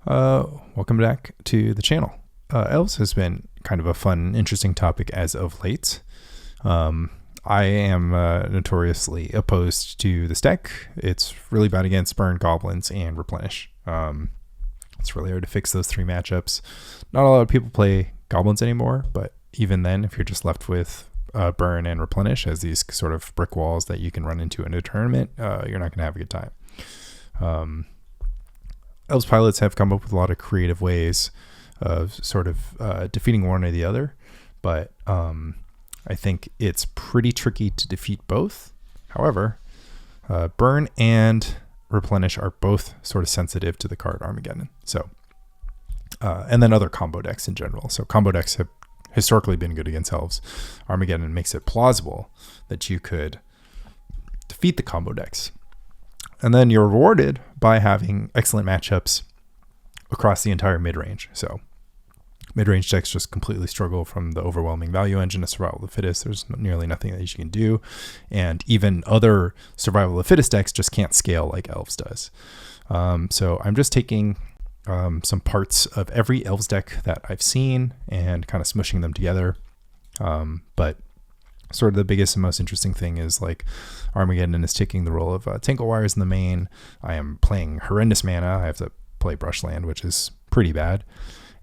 Welcome back to the channel. Elves has been kind of a fun, interesting topic as of late. I am notoriously opposed to this deck. It's really bad against Burn, Goblins, and Replenish. It's really hard to fix those three matchups. Not a lot of people play Goblins anymore, but even then, if you're just left with Burn and Replenish as these sort of brick walls that you can run into in a tournament, you're not going to have a good time. Elves pilots have come up with a lot of creative ways of sort of defeating one or the other, but I think it's pretty tricky to defeat both. However, Burn and Replenish are both sort of sensitive to the card Armageddon. So, and then other combo decks in general. So combo decks have historically been good against Elves. Armageddon makes it plausible that you could defeat the combo decks. And then you're rewarded by having excellent matchups across the entire mid-range. So mid-range decks just completely struggle from the overwhelming value engine of Survival of the Fittest. There's nearly nothing that you can do. And even other Survival of the Fittest decks just can't scale like Elves does. So I'm just taking some parts of every Elves deck that I've seen and kind of smushing them together. But sort of the biggest and most interesting thing is like Armageddon is taking the role of Tangle Wires in the main. I am playing horrendous mana. I have to play Brushland, which is pretty bad.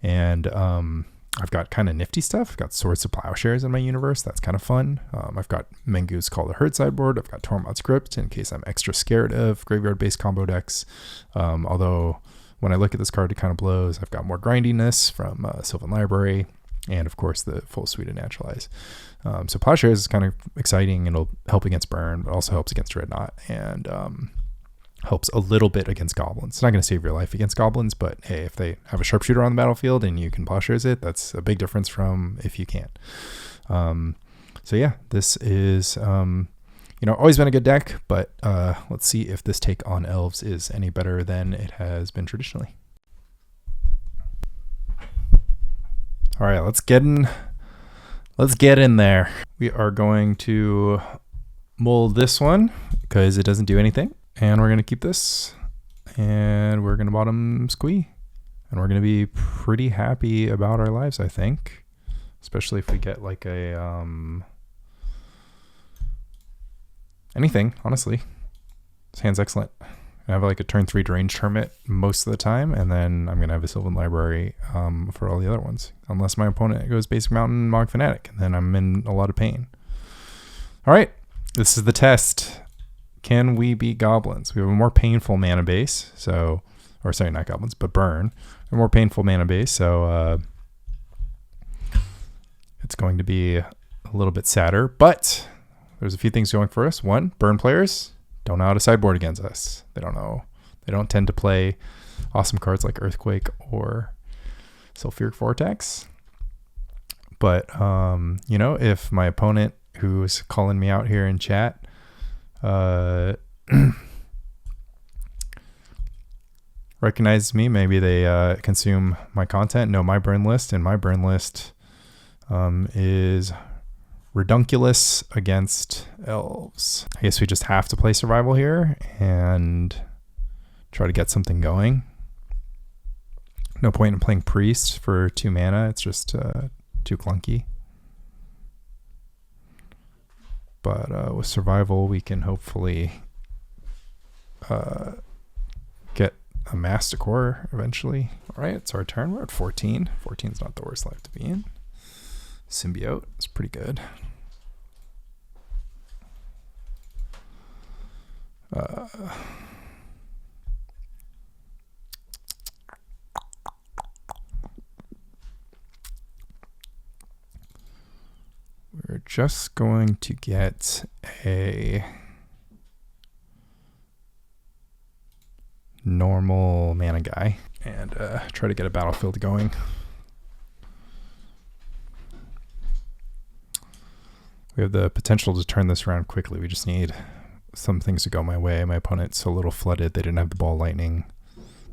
And I've got kind of nifty stuff. I've got Swords to Plowshares in my universe. That's kind of fun. I've got Mengu's Call the Herd sideboard. I've got Tormod's Crypt in case I'm extra scared of graveyard-based combo decks. Although when I look at this card, it kind of blows. I've got more grindiness from Sylvan Library. And of course, the full suite of Naturalize. So Plowshares is kind of exciting. It'll help against Burn, but also helps against Dreadnought and helps a little bit against Goblins. It's not going to save your life against Goblins, but hey, if they have a sharpshooter on the battlefield and you can Plowshares it, that's a big difference from if you can't. So yeah, this is always been a good deck, but let's see if this take on Elves is any better than it has been traditionally. All right, let's get in there. We are going to mold this one because it doesn't do anything. And we're going to keep this. And we're going to bottom Squee. And we're going to be pretty happy about our lives, I think. Especially if we get like a... anything, honestly. This hand's excellent. I have like a turn 3 Deranged Hermit most of the time, and then I'm going to have a Sylvan Library for all the other ones. Unless my opponent goes Basic Mountain Mog Fanatic, and then I'm in a lot of pain. All right, this is the test. Can we beat Goblins? We have a more painful mana base, or sorry, not Goblins, but Burn. A more painful mana base, so it's going to be a little bit sadder, but there's a few things going for us. One, Burn players don't know how to sideboard against us. They don't know. They don't tend to play awesome cards like Earthquake or Sulfuric Vortex. But, if my opponent who's calling me out here in chat recognizes me, maybe they consume my content, know my burn list, and my burn list is Redunculous against Elves. I guess we just have to play Survival here and try to get something going. No point in playing Priest for 2 mana. It's just too clunky. But with Survival, we can hopefully get a Masticore eventually. All right, it's our turn. We're at 14. 14 is not the worst life to be in. Symbiote is pretty good. We're just going to get a normal mana guy and try to get a battlefield going. We have the potential to turn this around quickly. We just need some things to go my way. My opponent's a little flooded. They didn't have the Ball Lightning.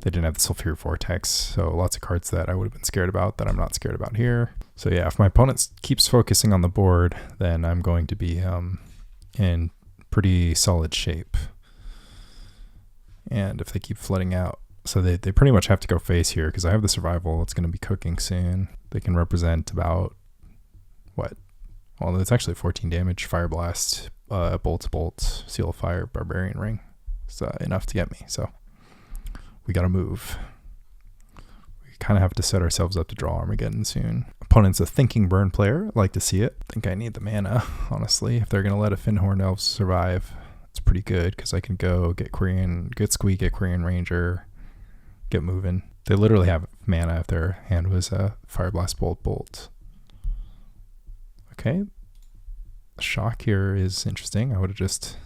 They didn't have the Sulfuric Vortex. So lots of cards that I would have been scared about that I'm not scared about here. So yeah, if my opponent keeps focusing on the board, then I'm going to be in pretty solid shape. And if they keep flooding out, So they pretty much have to go face here because I have the survival. It's going to be cooking soon. They can represent about, what? Well, it's actually 14 damage. Fire Blast, Bolt to Bolt, Seal of Fire, Barbarian Ring. It's enough to get me. So we got to move. We kind of have to set ourselves up to draw Armageddon soon. Opponent's a Thinking Burn player. I'd like to see it. I think I need the mana, honestly. If they're going to let a Fyndhorn Elves survive, it's pretty good because I can go get Squee, get Quirion Ranger, get moving. They literally have mana if their hand was a Fire Blast, Bolt. Okay. Shock here is interesting. I would have just,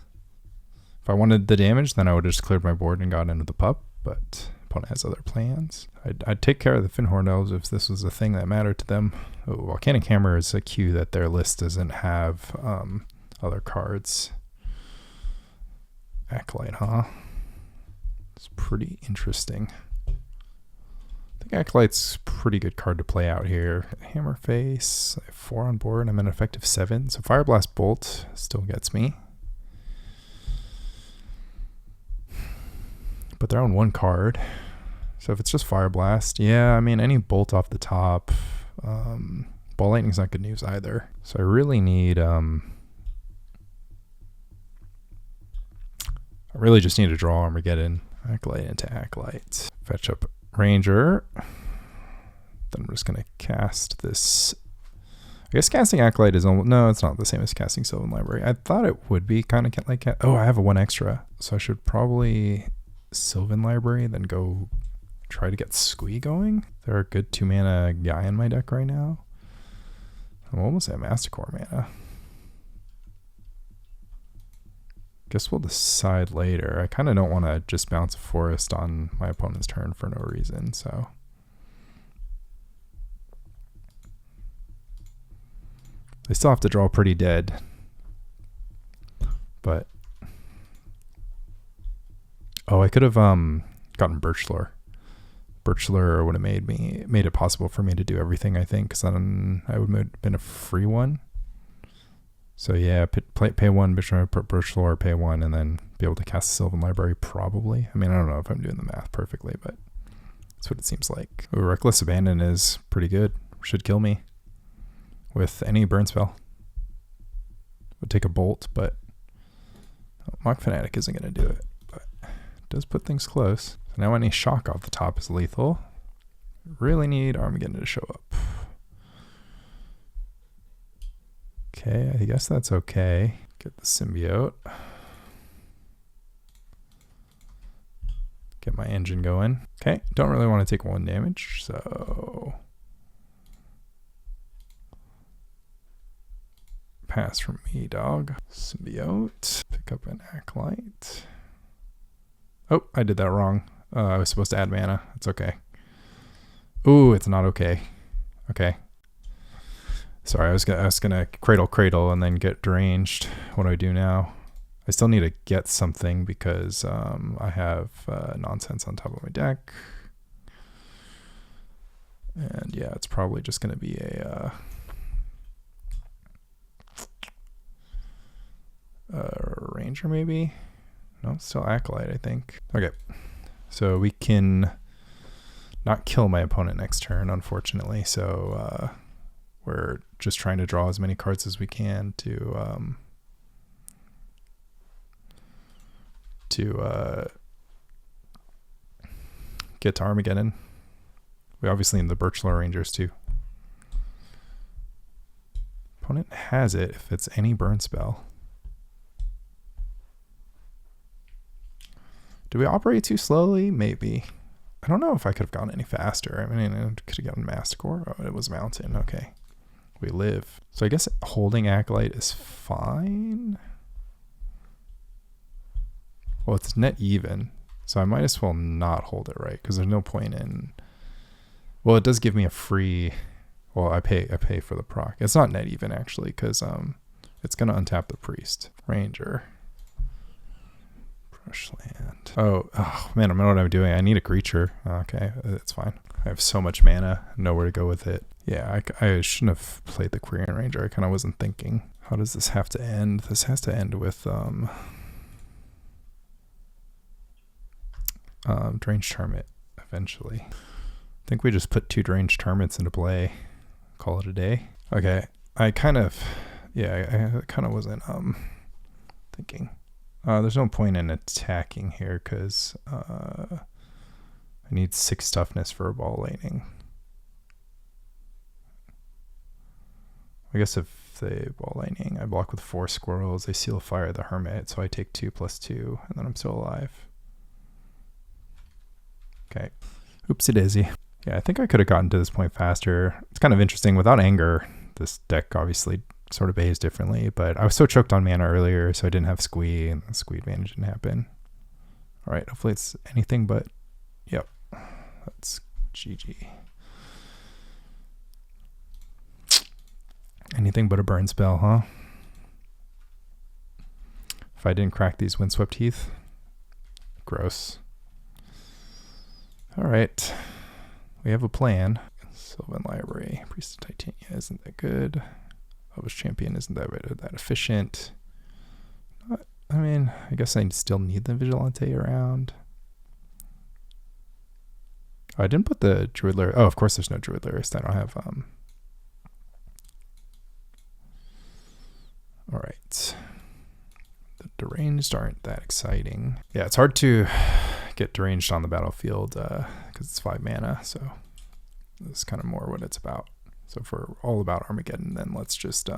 if I wanted the damage, then I would have just cleared my board and got into the pup, but opponent has other plans. I'd take care of the Fyndhorn Elves if this was a thing that mattered to them. Oh, Volcanic Hammer is a cue that their list doesn't have other cards. Acolyte, huh? It's pretty interesting. I think Acolyte's a pretty good card to play out here. Hammer face, I have 4 on board. I'm an effective 7, so Fire Blast Bolt still gets me. But they're on 1 card. So if it's just Fire Blast, yeah, I mean, any bolt off the top. Ball Lightning's not good news either. So I really need, I really just need to draw Armageddon. Acolyte into Acolyte. Fetch up Ranger. Then I'm just going to cast this. I guess casting Acolyte is almost, no, it's not the same as casting Sylvan Library. I thought it would be kind of like, oh, I have a 1 extra. So I should probably Sylvan Library, then go try to get Squee going. There are good 2 mana Gaea in my deck right now. I'm almost at Masticore mana. Guess we'll decide later. I kind of don't want to just bounce a forest on my opponent's turn for no reason, so. They still have to draw pretty dead. But oh, I could have gotten Birchlore. Birchlore would have made it possible for me to do everything, I think, because then I would have been a free one. So yeah, pay 1, Birchlore, pay 1, and then be able to cast the Sylvan Library probably. I mean, I don't know if I'm doing the math perfectly, but that's what it seems like. Ooh, Reckless Abandon is pretty good. Should kill me with any burn spell. Would take a bolt, but Mock Fanatic isn't going to do it. But it does put things close. So now any shock off the top is lethal. Really need Armageddon to show up. Okay, I guess that's okay. Get the symbiote. Get my engine going. Okay, don't really want to take 1 damage, so pass from me, dog. Symbiote. Pick up an Acolyte. Oh, I did that wrong. I was supposed to add mana. It's okay. Ooh, it's not okay. Okay. Sorry, I was gonna cradle and then get deranged. What do I do now? I still need to get something because I have nonsense on top of my deck. And yeah, it's probably just gonna be a Ranger maybe? No, still Acolyte, I think. Okay, so we can not kill my opponent next turn, unfortunately. So we're just trying to draw as many cards as we can to get to Armageddon. We obviously need the Birchlore Rangers too. Opponent has it if it's any burn spell. Do we operate too slowly? Maybe. I don't know if I could have gone any faster. I mean, I could have gotten Masticore. Oh, it was Mountain. Okay. We live. So I guess holding Acolyte is fine. Well, it's net even. So I might as well not hold it, right? Because there's no point in... Well, it does give me a free... Well, I pay for the proc. It's not net even, actually, because it's going to untap the Priest. Ranger. Brushland. Oh, man, I don't know what I'm doing. I need a creature. Okay, it's fine. I have so much mana, nowhere to go with it. Yeah, I shouldn't have played the Quirion Ranger. I kind of wasn't thinking. How does this have to end? This has to end with Deranged Hermit eventually. I think we just put 2 Deranged Hermits into play. Call it a day. Okay, I kind of wasn't thinking. There's no point in attacking here because I need 6 toughness for a ball lightning. I guess if they ball lightning, I block with 4 squirrels, they seal fire the hermit, so I take 2 + 2, and then I'm still alive. Okay. Oopsie daisy. Yeah, I think I could have gotten to this point faster. It's kind of interesting. Without anger, this deck obviously sort of behaves differently, but I was so choked on mana earlier, so I didn't have Squee, and the Squee advantage didn't happen. All right, hopefully it's anything but, yep, that's GG. Anything but a burn spell, huh? If I didn't crack these Windswept Heath, gross. All right, we have a plan. Sylvan Library, Priest of Titania isn't that good. Elvish Champion isn't that efficient. I mean, I guess I still need the Vigilante around. Oh, I didn't put the Druid Lair. Oh, of course there's no Druid Lairist. I don't have all right. The deranged aren't that exciting. Yeah, it's hard to get deranged on the battlefield because it's 5 mana, so this is kind of more what it's about. So if we're all about Armageddon, then let's just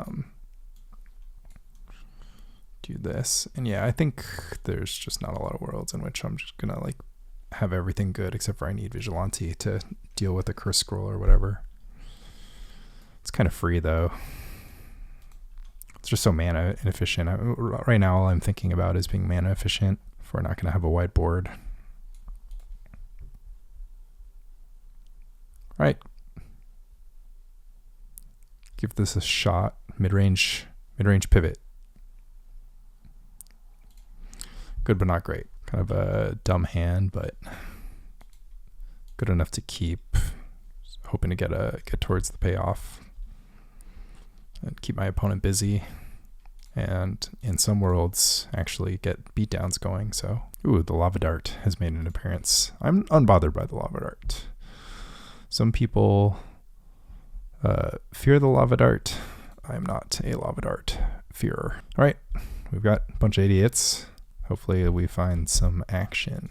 do this. And yeah, I think there's just not a lot of worlds in which I'm just gonna like have everything good except for I need Vigilante to deal with a curse scroll or whatever. It's kind of free though. It's just so mana inefficient. Right now all I'm thinking about is being mana efficient if we're not gonna have a wide board. All right. Give this a shot. Mid-range pivot. Good but not great. Kind of a dumb hand, but good enough to keep. Just hoping to get towards the payoff and keep my opponent busy. And in some worlds, actually get beatdowns going. So, ooh, the Lava Dart has made an appearance. I'm unbothered by the Lava Dart. Some people fear the Lava Dart. I'm not a Lava Dart fearer. All right, we've got a bunch of idiots. Hopefully we find some action.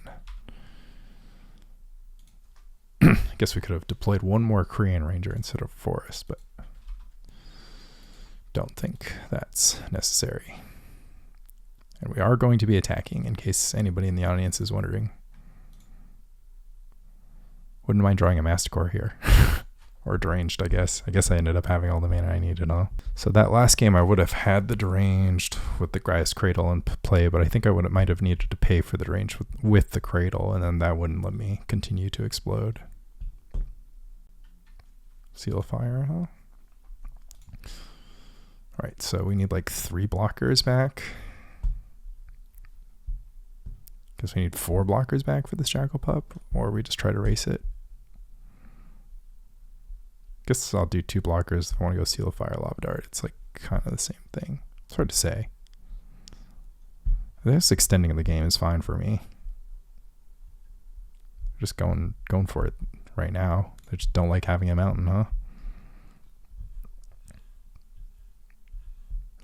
I guess we could have deployed one more Quirion Ranger instead of Forest, but don't think that's necessary. And we are going to be attacking in case anybody in the audience is wondering. Wouldn't mind drawing a Masticore here. Or Deranged, I guess. I guess I ended up having all the mana I needed, huh? So that last game I would have had the Deranged with the Gaea's Cradle in play, but I think I might have needed to pay for the Deranged with the Cradle, and then that wouldn't let me continue to explode. Seal of Fire, huh? Alright, so we need like 3 blockers back. Guess we need 4 blockers back for this Jackal Pup, or we just try to race it. Guess I'll do 2 blockers if I want to go Seal of Fire, Lava Dart. It's like kind of the same thing. It's hard to say. This extending the game is fine for me. Just going for it right now. I just don't like having a mountain, huh?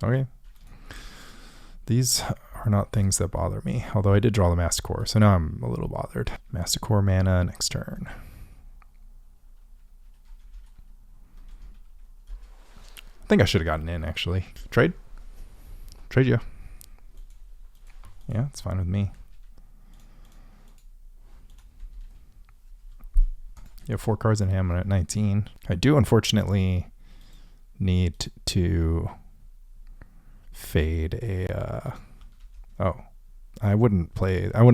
Okay. These are not things that bother me, although I did draw the Masticore, so now I'm a little bothered. Masticore mana next turn. I think I should have gotten in, actually. Trade? Trade you. Yeah, it's fine with me. You have 4 cards in hand at 19. I do, unfortunately, need to fade a... oh. I wouldn't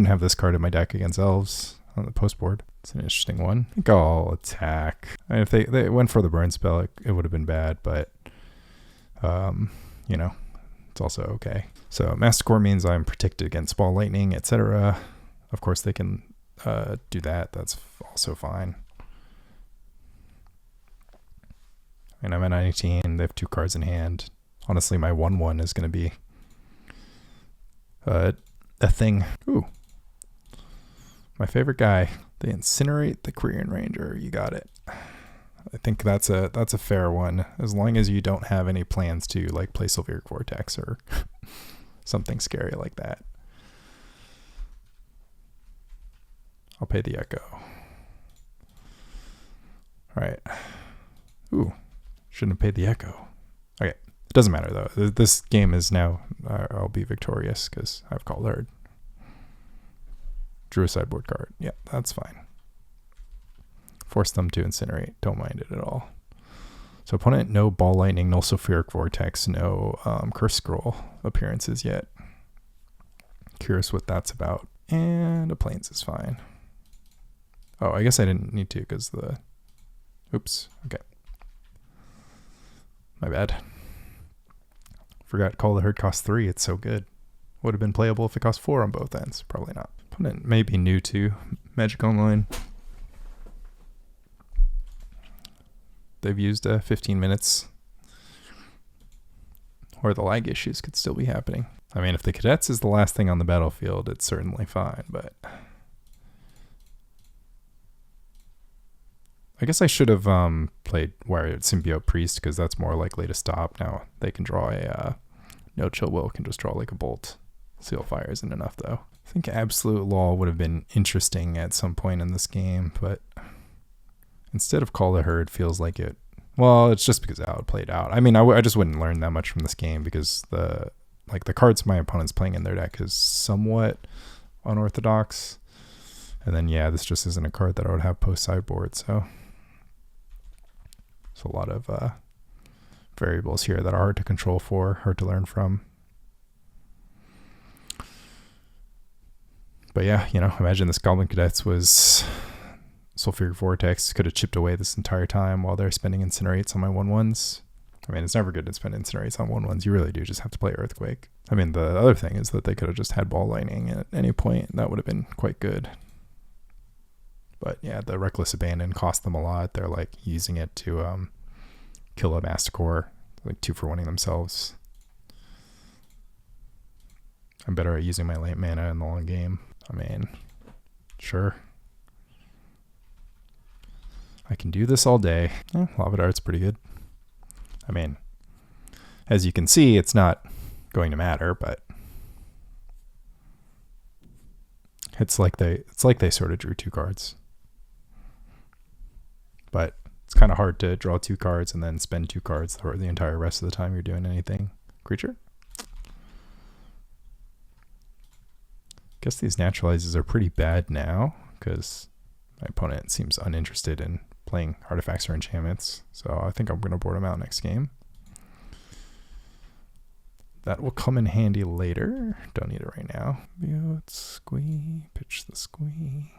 have this card in my deck against Elves on the post board. It's an interesting one. I think I'll attack. And if they went for the burn spell, it would have been bad, but... you know, it's also okay. So Masticore means I'm protected against ball lightning, etc. Of course they can do that. That's also fine. And I'm at 19. They have 2 cards in hand. Honestly, my 1/1 is going to be a thing. Ooh. My favorite guy. They incinerate the Quirion Ranger. You got it. I think that's a fair one, as long as you don't have any plans to like play Sulfuric Vortex or something scary like that. I'll pay the Echo. All right. Ooh, shouldn't have paid the Echo. Okay, it doesn't matter though. This game is now, I'll be victorious because I've called herd. Drew a sideboard card. Yeah, that's fine. Force them to incinerate. Don't mind it at all. So opponent, no Ball Lightning, no Sulfuric Vortex, no Curse Scroll appearances yet. Curious what that's about. And a Plains is fine. Oh, I guess I didn't need to because the... Oops. Okay. My bad. Forgot Call the Herd costs 3. It's so good. Would have been playable if it cost 4 on both ends. Probably not. Opponent may be new to Magic Online. They've used 15 minutes. Or the lag issues could still be happening. I mean, if the Cadets is the last thing on the battlefield, it's certainly fine, but... I guess I should have played Wirewood Symbiote Priest, because that's more likely to stop. Now they can draw a... no Chill Will can just draw like a Bolt. Seal Fire isn't enough, though. I think Absolute Law would have been interesting at some point in this game, but... instead of Call the Herd, feels like it... well, it's just because how it played out. I mean, I just wouldn't learn that much from this game because the cards my opponent's playing in their deck is somewhat unorthodox. And then, yeah, this just isn't a card that I would have post-sideboard, so... there's a lot of variables here that are hard to control for, hard to learn from. But yeah, you know, imagine this Goblin Cadets was... Sulfuric Vortex could have chipped away this entire time while they're spending Incinerates on my 1/1s. I mean, it's never good to spend Incinerates on 1/1s. You really do just have to play Earthquake. I mean, the other thing is that they could have just had Ball Lightning at any point. That would have been quite good. But yeah, the Reckless Abandon cost them a lot. They're like using it to kill a Masticore, like 2-for-1ing themselves. I'm better at using my late mana in the long game. I mean, sure. I can do this all day. Lava Dart's pretty good. I mean, as you can see, it's not going to matter, but it's like they sort of drew 2 cards. But it's kind of hard to draw 2 cards and then spend 2 cards for the entire rest of the time you're doing anything. Creature? Guess these Naturalizes are pretty bad now because my opponent seems uninterested in playing artifacts or enchantments, so I think I'm going to board them out next game. That will come in handy later. Don't need it right now. Squee, pitch the Squee.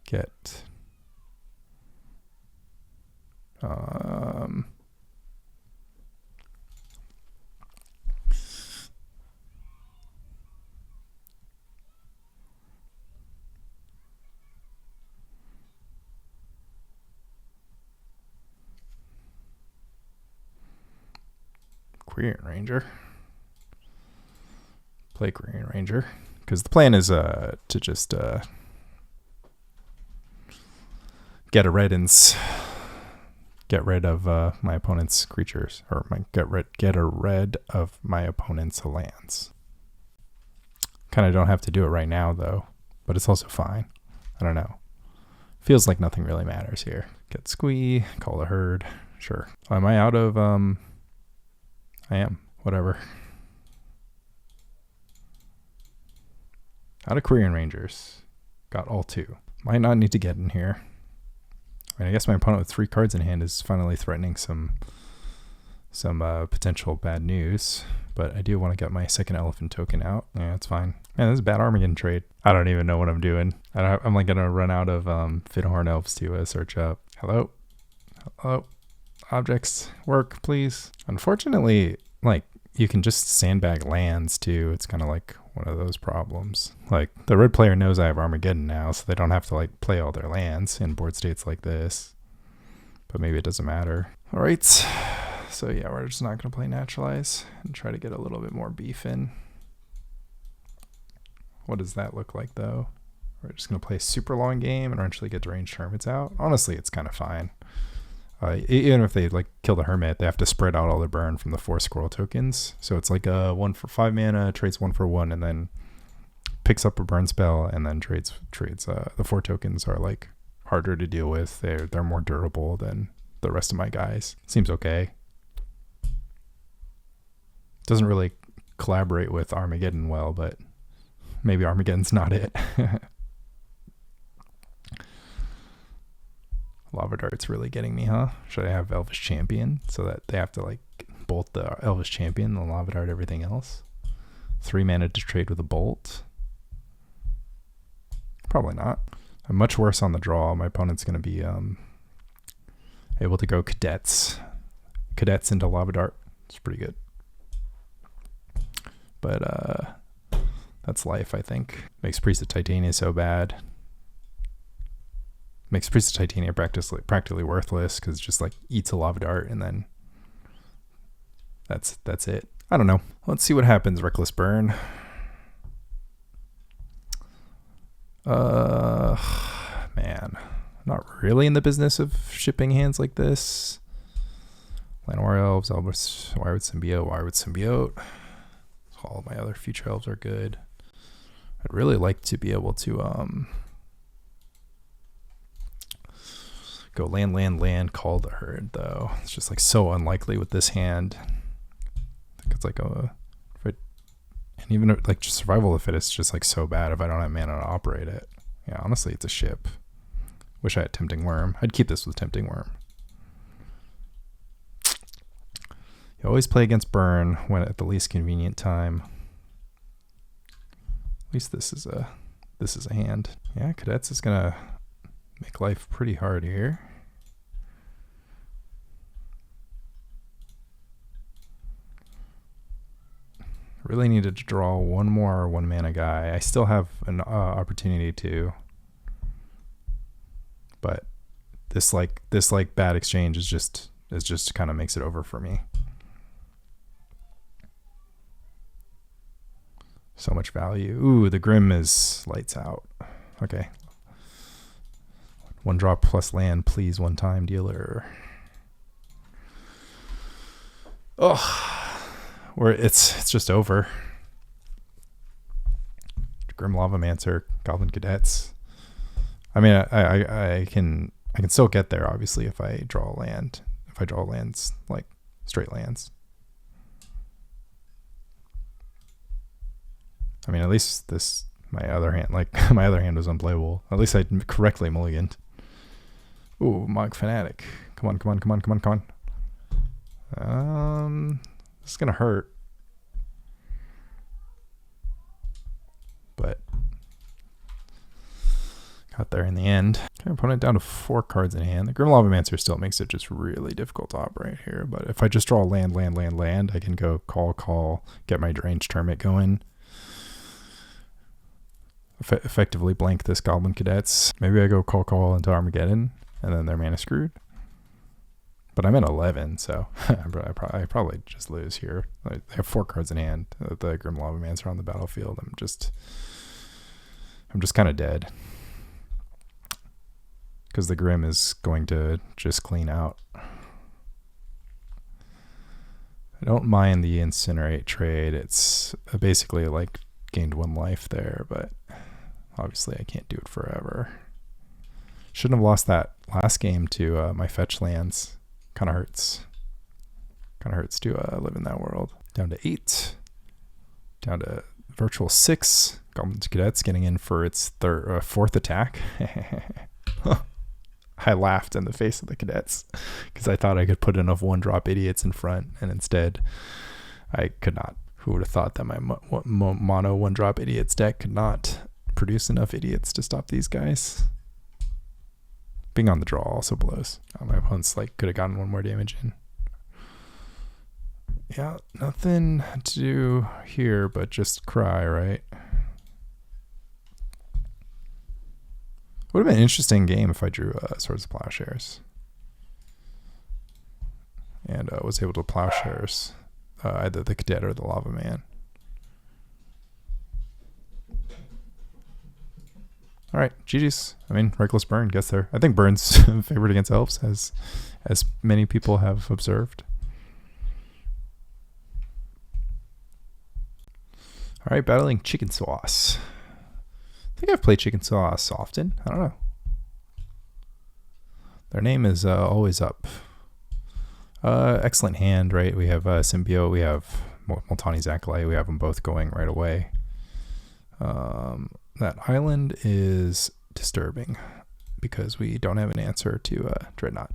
Get Quirion Ranger. Play Quirion Ranger. Because the plan is to just get rid of my opponent's creatures, or get rid of my opponent's lands. Kind of don't have to do it right now though, but it's also fine. I don't know. Feels like nothing really matters here. Get Squee, call a herd. Sure. Am I out of I am. Whatever. Out of Quirion Rangers. Got all 2. Might not need to get in here. I mean, I guess my opponent with 3 cards in hand is finally threatening some potential bad news. But I do want to get my second elephant token out. Yeah, it's fine. Man, this is a bad Armageddon trade. I don't even know what I'm doing. I'm like going to run out of Fyndhorn Elves to search up. Hello? Hello? Objects, work, please. Unfortunately, like, you can just sandbag lands too. It's kind of like one of those problems. Like, the red player knows I have Armageddon now, so they don't have to like play all their lands in board states like this. But maybe it doesn't matter. All right, so yeah, we're just not going to play Naturalize and try to get a little bit more beef in. What does that look like though? We're just going to play a super long game and eventually get Deranged Hermits out. Honestly, it's kind of fine. Even if they like kill the Hermit, they have to spread out all their burn from the 4 Squirrel tokens. So it's like a 1 for 5 mana, trades 1 for 1, and then picks up a burn spell, and then trades. The 4 tokens are like harder to deal with. They're more durable than the rest of my guys. Seems okay. Doesn't really collaborate with Armageddon well, but maybe Armageddon's not it. Lava Dart's really getting me, huh? Should I have Elvish Champion so that they have to like bolt the Elvish Champion, the Lava Dart, everything else? 3 mana to trade with a bolt? Probably not. I'm much worse on the draw. My opponent's going to be able to go cadets into Lava Dart. It's pretty good. But that's life, I think. Makes Priest of Titania so bad. Makes Priest of Titania practically worthless because it just like eats a Lava Dart and then that's it. I don't know. Let's see what happens. Reckless Burn. Man, not really in the business of shipping hands like this. Llanowar Elves, Wirewood Symbiote. All my other future elves are good. I'd really like to be able to go land, call the herd though. It's just like so unlikely with this hand. I think it's like and even like just Survival of the Fittest is just like so bad if I don't have mana to operate it. Yeah, honestly, it's a ship. Wish I had Tempting Worm. I'd keep this with Tempting Worm. You always play against burn when at the least convenient time. At least this is a hand. Yeah, Cadets is gonna make life pretty hard here. Really needed to draw one more 1 mana guy. I still have an opportunity to, but this bad exchange is just kind of makes it over for me. So much value. Ooh, the Grim is lights out. Okay. 1 drop plus land, please, 1 time dealer. Oh. Where it's just over. Grim Auramancer, Goblin Cadets. I mean, I can still get there obviously if I draw land. If I draw lands like straight lands. I mean, at least my other hand was unplayable. At least I correctly mulliganed. Ooh, Mog Fanatic. Come on. This is gonna hurt. But got there in the end. Okay, opponent down to 4 cards in hand. The Grim Auramancer still makes it just really difficult to operate here. But if I just draw land, I can go call, get my Deranged Hermit going. Effectively blank this Goblin Cadets. Maybe I go call into Armageddon, and then they're mana screwed. But I'm at 11, so I probably just lose here. I have 4 cards in hand. The Grim Auramancer on the battlefield. I'm just kind of dead. Because the Grim is going to just clean out. I don't mind the Incinerate trade. It's basically like gained 1 life there, but obviously I can't do it forever. Shouldn't have lost that last game to my fetch lands. Kind of hurts to live in that world. Down to 8. Down to virtual 6. Goblin Cadets getting in for its 4th attack. I laughed in the face of the Cadets because I thought I could put enough 1-drop idiots in front, and instead I could not. Who would have thought that my mono 1-drop idiots deck could not produce enough idiots to stop these guys? Being on the draw also blows. My opponent's could have gotten 1 more damage in. Yeah, nothing to do here but just cry, right? Would have been an interesting game if I drew Swords of Plowshares. And was able to Plowshares either the Cadet or the Lava Man. All right, GG's. I mean, Reckless Burn gets there. I think Burn's favored against Elves, as many people have observed. All right, battling Chicken Sauce. I think I've played Chicken Sauce often. I don't know. Their name is always up. Excellent hand, right? We have Symbiote. We have Multani's Acolyte. We have them both going right away. That island is disturbing because we don't have an answer to Dreadnought.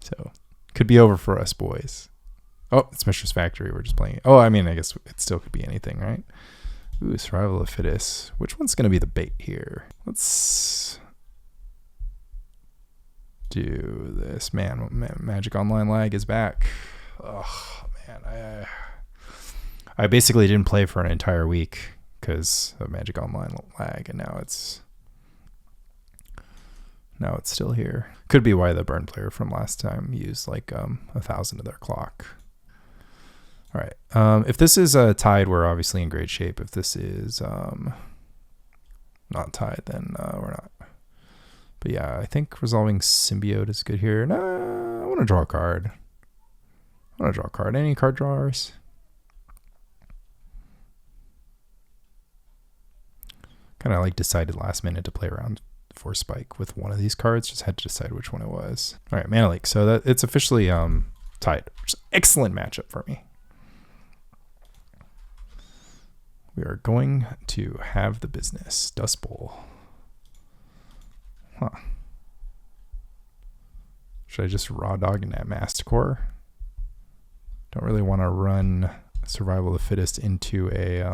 So, could be over for us, boys. Oh, it's Mistress Factory. We're just playing. Oh, I mean, I guess it still could be anything, right? Ooh, Survival of Fittest. Which one's going to be the bait here? Let's do this. Man, Magic Online lag is back. Oh, man. I basically didn't play for an entire week because of Magic Online lag, and now it's still here. Could be why the Burn player from last time used like 1,000 of their clock. All right. If this is tied, we're obviously in great shape. If this is not tied, then we're not. But yeah, I think resolving Symbiote is good here. No, I want to draw a card. Any card drawers? Kind of like decided last minute to play around for Spike with one of these cards. Just had to decide which one it was. All right, Mana Leak. So that it's officially tied. Which is an excellent matchup for me. We are going to have the business. Dust Bowl. Huh. Should I just raw dog in that Masticore? Don't really want to run Survival of the Fittest into a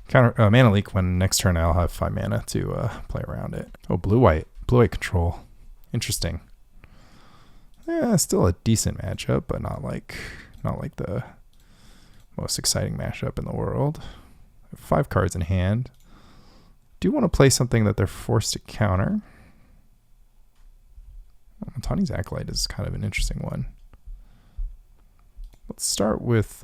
counter Mana Leak when next turn I'll have 5 mana to play around it. Oh, blue-white control. Interesting. Yeah, still a decent matchup, but not like the most exciting matchup in the world. 5 cards in hand. Do want to play something that they're forced to counter. Multani's Acolyte is kind of an interesting one. Let's start with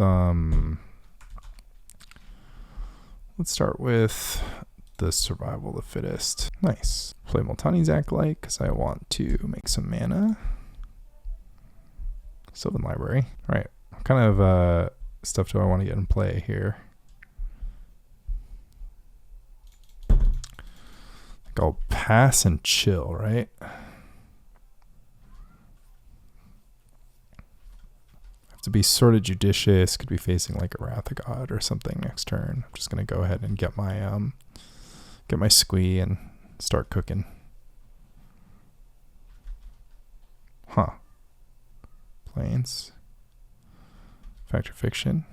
the Survival of the Fittest. Nice. Play Multani's Acolyte because I want to make some mana. Sylvan Library. All right. What kind of stuff do I want to get in play here? I think I'll pass and chill, right? Have to be sort of judicious. Could be facing like a Wrath of God or something next turn. I'm just gonna go ahead and get my Squee and start cooking. Huh. Plains. Fact or Fiction.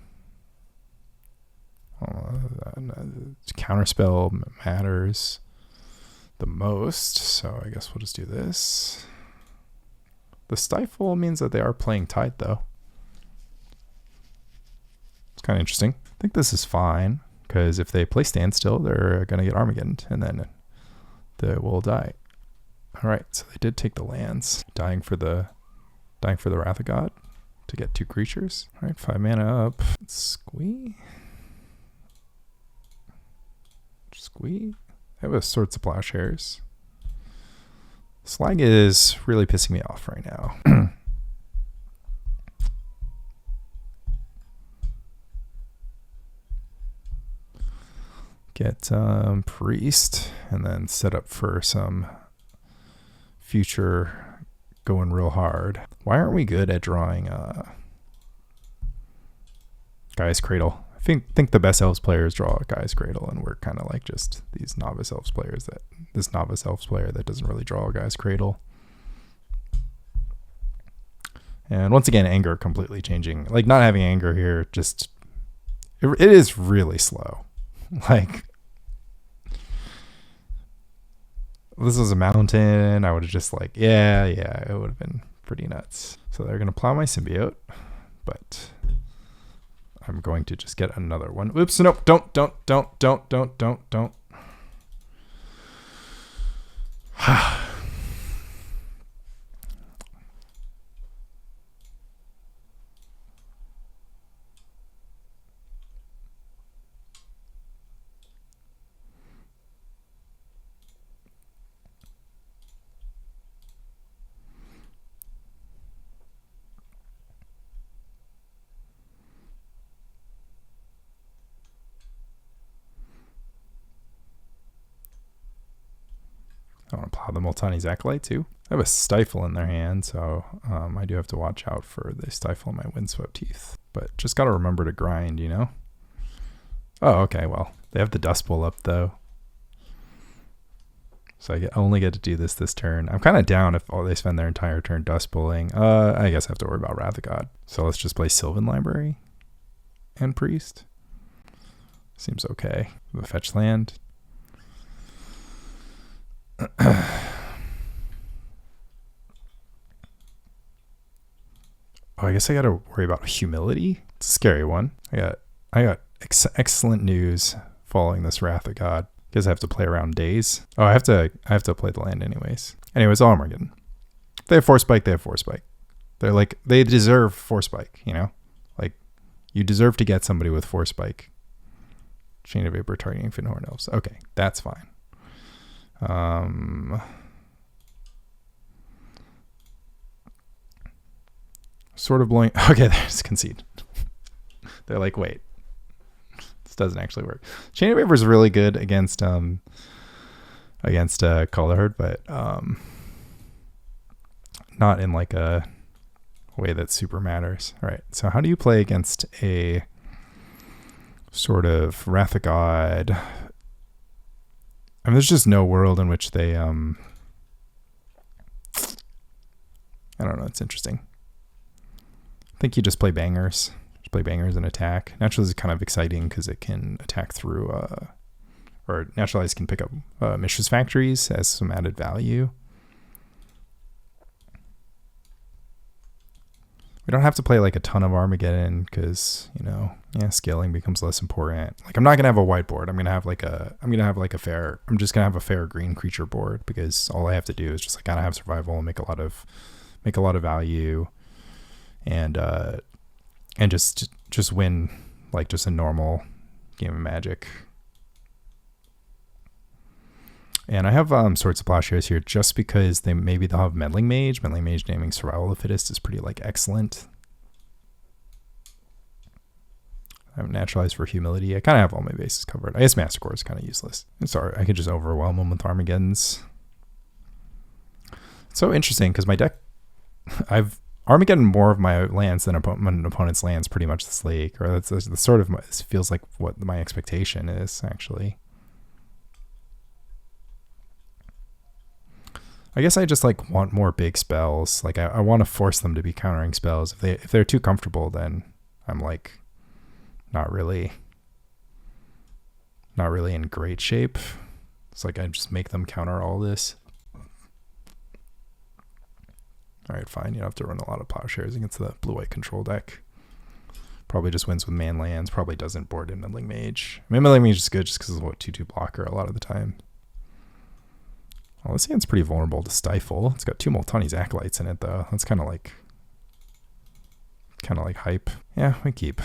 Counterspell matters the most, so I guess we'll just do this. The Stifle means that they are playing tight, though. It's kind of interesting. I think this is fine, because if they play Standstill, they're going to get Armageddon, and then they will die. All right, so they did take the lands, dying for the Wrath of God to get 2 creatures. All right, 5 mana up. Squee. I have a Swords of Plowshares. Slag is really pissing me off right now. Get Priest and then set up for some future going real hard. Why aren't we good at drawing Gaia's Cradle? I think the best Elves players draw Gaia's Cradle, and we're kind of like just these novice Elves players this novice Elves player that doesn't really draw Gaia's Cradle. And once again, anger completely changing. Like, not having anger here, just it is really slow. Like, this was a mountain, I would have just like, yeah, it would have been pretty nuts. So they're going to plow my Symbiote, but I'm going to just get another one. Oops, nope, don't. I want to plow the Multani's Acolyte too. I have a Stifle in their hand, so I do have to watch out for the Stifle in my Windswept Heath. But just got to remember to grind, you know? Oh, okay, well, they have the Dust Bowl up, though. So I only get to do this turn. I'm kind of down if they spend their entire turn Dust Bowling. I guess I have to worry about Wrath of God. So let's just play Sylvan Library and Priest. Seems okay. The fetch land. Oh, I guess I got to worry about humility. It's a scary one. I got excellent news following this Wrath of God. Because I have to play around days. Oh, I have to play the land anyways. Anyways, Armageddon. If they have Force Spike, they have Force Spike. They deserve Force Spike, you know? Like, you deserve to get somebody with Force Spike. Chain of Vapor targeting Fyndhorn Elves. Okay, that's fine. Sort of blowing. Okay, there's concede. They're like, wait, this doesn't actually work. Chain of Vapor is really good against Color Herd, but not in like a way that super matters. All right, so how do you play against a sort of Wrath of God? I mean, there's just no world in which they I don't know. It's interesting. I think you just play bangers. Just play bangers and attack. Naturalize is kind of exciting because it can attack through, or Naturalize can pick up Mishra's Factories as some added value. We don't have to play like a ton of Armageddon because, you know, scaling becomes less important. Like I'm not gonna have a white board. I'm just gonna have a fair green creature board because all I have to do is just like kind of have survival and make a lot of value. And just win like just a normal game of Magic. And I have Swords of Plowshares here just because they'll have Meddling Mage. Meddling Mage naming Survival of the Fittest is pretty like excellent. I have Naturalize for Humility. I kind of have all my bases covered. I guess Masticore is kind of useless. Sorry, I could just overwhelm them with Armageddons. It's so interesting because my deck, I've Armageddon more of my lands than my opponent's lands pretty much this league, or that's sort of it feels like what my expectation is actually. I guess I just like want more big spells. Like I want to force them to be countering spells. If they're too comfortable, then I'm like not really in great shape. It's like I just make them counter all this. All right, fine. You don't have to run a lot of Plowshares against the blue-white control deck. Probably just wins with man lands. Probably doesn't board in Meddling Mage. I mean, Meddling Mage is good just because it's 2/2 blocker a lot of the time. Well, this hand's pretty vulnerable to Stifle. It's got 2 Multani's Acolytes in it, though. That's kind of like hype. Yeah, we keep.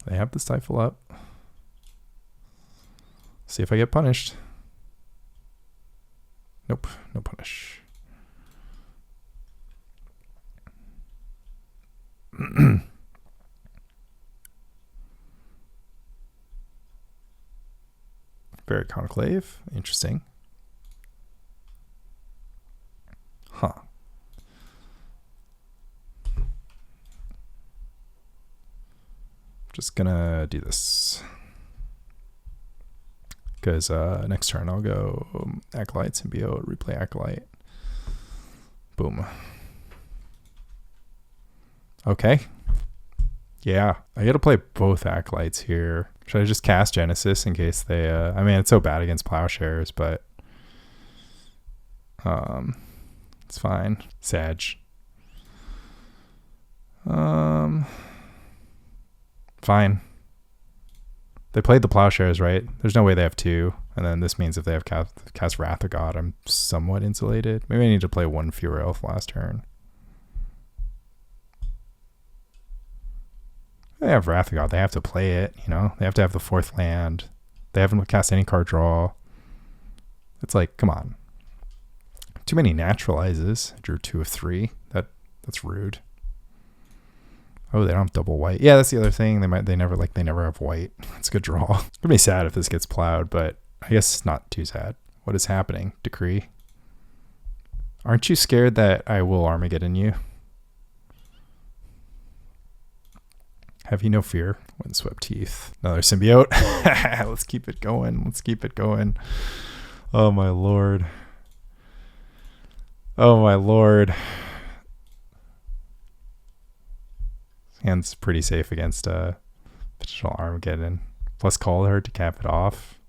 They have the Stifle up. See if I get punished. Nope, no punish. Very Conclave, interesting. Huh. Just gonna do this. Because next turn I'll go Acolyte, Symbiote, replay Acolyte. Boom. Okay. Yeah, I gotta play both Acolytes here. Should I just cast Genesis in case they... I mean, it's so bad against Plowshares, but... it's fine. Sag. Fine. They played the Plowshares, right? There's no way they have 2. And then this means if they have cast Wrath of God, I'm somewhat insulated. Maybe I need to play 1 fewer elf last turn. They have Wrath of God. They have to play it, you know? They have to have the 4th land. They haven't cast any card draw. It's like, come on. Too many Naturalizes. I drew 2 of 3. That's rude. Oh, they don't have double white. Yeah, that's the other thing. They never have white. It's a good draw. It's gonna be sad if this gets plowed, but I guess not too sad. What is happening, Decree? Aren't you scared that I will Armageddon you? Have you no fear? Windswept Heath. Another symbiote. Let's keep it going. Let's keep it going. Oh my lord. Oh my lord. Hand's pretty safe against potential Armageddon. Plus call her to cap it off.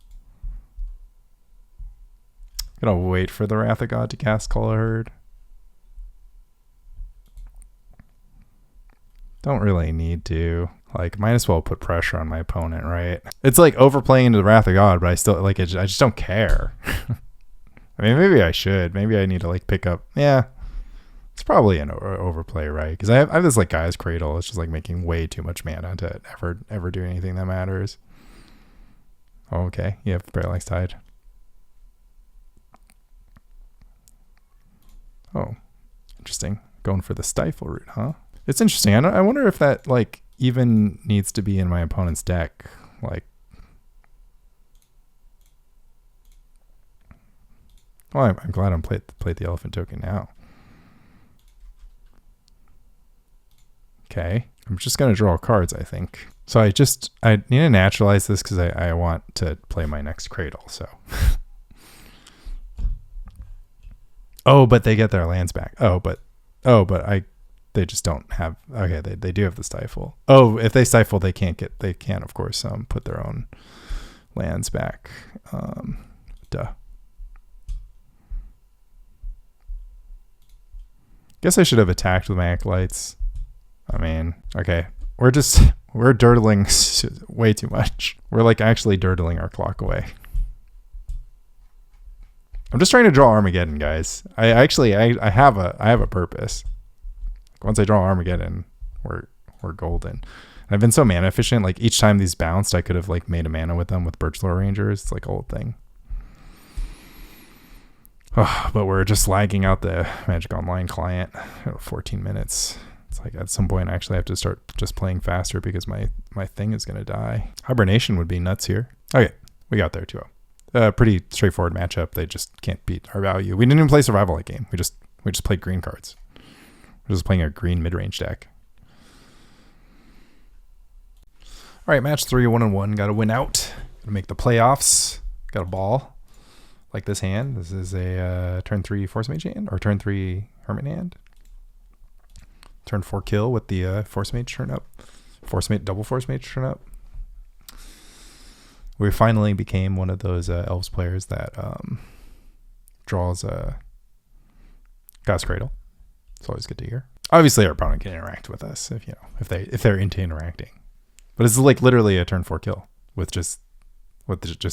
Gonna wait for the Wrath of God to cast Call Herd. Don't really need to. Like, might as well put pressure on my opponent, right? It's like overplaying into the Wrath of God, but I still like it. I just don't care. I mean, maybe I should. Maybe I need to like pick up. Yeah, it's probably an overplay, right? Because I have this like Gaia's Cradle. It's just like making way too much mana to ever do anything that matters. Oh, okay, you have Parallax Tide. Oh, interesting. Going for the Stifle route, huh? It's interesting. I wonder if that like even needs to be in my opponent's deck. Like, well, I'm glad I'm played the Elephant token now. Okay, I'm just gonna draw cards, I think. So I need to naturalize this because I want to play my next Cradle. So. Oh, but they get their lands back. They just don't have. Okay, they do have the Stifle. Oh, if they Stifle, they can't of course put their own lands back. Duh. Guess I should have attacked with my Acolytes. I mean, okay, we're dirtling way too much. We're like actually dirtling our clock away. I'm just trying to draw Armageddon, guys. I have a purpose. Once I draw Armageddon, we're golden. And I've been so mana efficient. Like each time these bounced, I could have like made a mana with them with Birchlore Rangers. It's like a old thing. Oh, but we're just lagging out the Magic Online client. 14 minutes. It's like at some point I actually have to start just playing faster because my thing is gonna die. Hibernation would be nuts here. Okay, we got there 2-0. Pretty straightforward matchup. They just can't beat our value. We didn't even play survival that game. We just played green cards. We're just playing a green mid-range deck. All right, match 3, 1-1. Got to win out. Got to make the playoffs. Got a ball like this hand. This is a turn 3 Force Mage hand or turn 3 Hermit hand. Turn 4 kill with the Force Mage turn up. Double Force Mage turn up. We finally became one of those Elves players that draws Gaea's Cradle. It's always good to hear. Obviously, our opponent can interact with us if they're into interacting. But it's like literally a turn 4 kill with just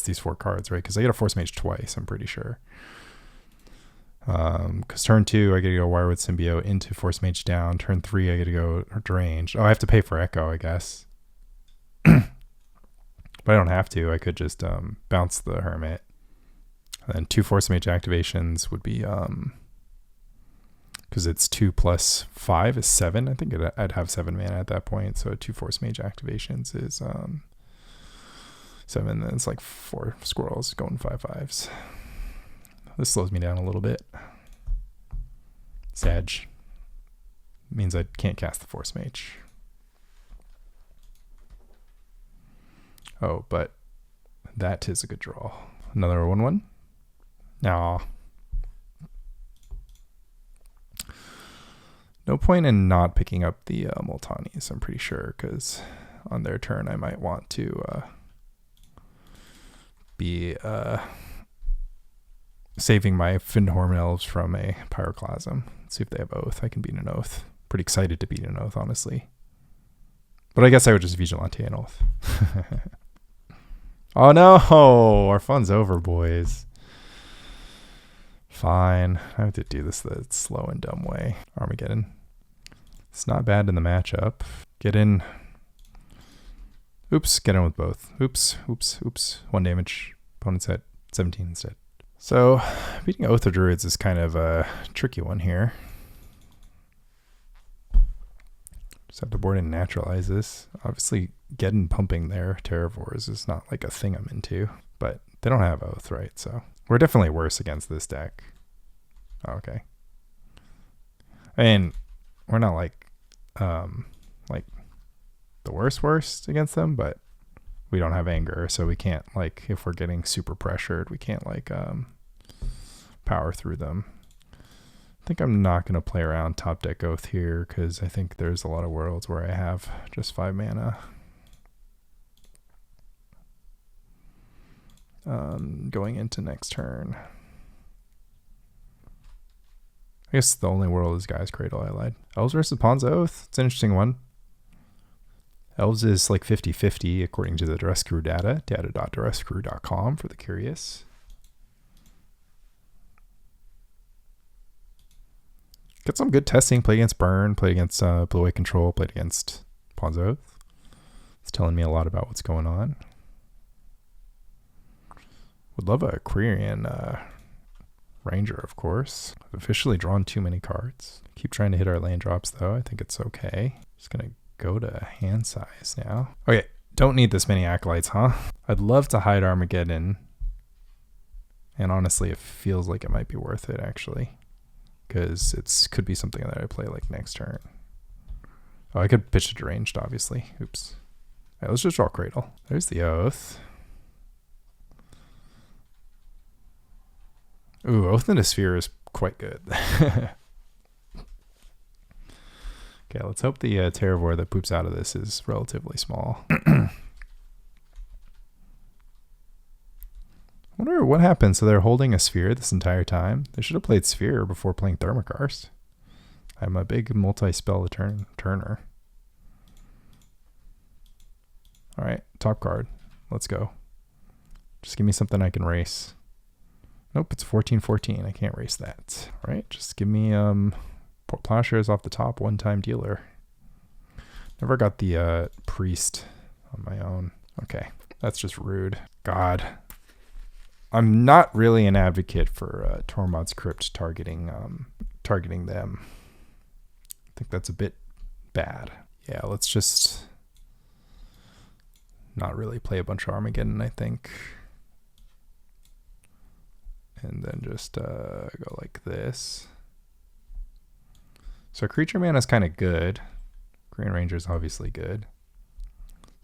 these 4 cards, right? Because I get a Force Mage twice, I'm pretty sure. Because turn 2, I get to go Wirewood Symbiote into Force Mage down. Turn 3, I get to go Deranged. Oh, I have to pay for Echo, I guess. But I don't have to. I could just bounce the Hermit. And then 2 Force Mage activations would be because it's 2 plus 5 is 7. I think I'd have 7 mana at that point. So 2 Force Mage activations is 7. Then it's like 4 squirrels going 5/5s. This slows me down a little bit. Sag means I can't cast the Force Mage. Oh, but that is a good draw. Another 1-1. Nah. No point in not picking up the Multanis, I'm pretty sure, because on their turn I might want to be saving my Fyndhorn Elves from a Pyroclasm. Let's see if they have Oath. I can beat an Oath. Pretty excited to beat an Oath, honestly. But I guess I would just Vigilante an Oath. Oh no, our fun's over, boys. Fine. I have to do this the slow and dumb way. Armageddon. It's not bad in the matchup. Get in. Oops, get in with both. Oops. 1 damage. Opponent's at 17 instead. So, beating Oath of Druids is kind of a tricky one here. Just have to board and naturalize this. Obviously, getting pumping there, Terravores, is not like a thing I'm into. But They don't have Oath, right? So we're definitely worse against this deck. Oh, okay. I mean, we're not like the worst against them, but we don't have anger, so we can't, like, if we're getting super pressured, we can't, like, power through them. I think I'm not going to play around top deck Oath here, because I think there's a lot of worlds where I have just 5 mana. Going into next turn. I guess the only world is Gaia's Cradle. I lied. Elves versus Pawns Oath. It's an interesting one. Elves is like 50-50 according to the Duress-Crew data. Data.duresscrew.com for the curious. Get some good testing. Play against Burn. Play against Blue White Control. Played against Pawns Oath. It's telling me a lot about what's going on. Would love a Quirion Ranger, of course. I've officially drawn too many cards. Keep trying to hit our land drops, though. I think it's okay. Just going to go to hand size now. Okay, don't need this many Acolytes, huh? I'd love to hide Armageddon. And honestly, it feels like it might be worth it, actually. Because it could be something that I play like next turn. Oh, I could pitch a Deranged, obviously. Oops. All right, let's just draw Cradle. There's the Oath. Ooh, Oath in a Sphere is quite good. Okay, let's hope the Terravore that poops out of this is relatively small. I wonder what happened. So they're holding a Sphere this entire time. They should have played Sphere before playing Thermokarst. I'm a big multi-spell turner. All right, top card. Let's go. Just give me something I can race. Nope, it's 14-14. I can't race that. All right, just give me Plowshares off the top, one-time dealer. Never got the Priest on my own. Okay, that's just rude. God. I'm not really an advocate for Tormod's Crypt targeting them. I think that's a bit bad. Yeah, let's just not really play a bunch of Armageddon, I think. And then just go like this. So creature mana is kind of good. Quirion Ranger is obviously good.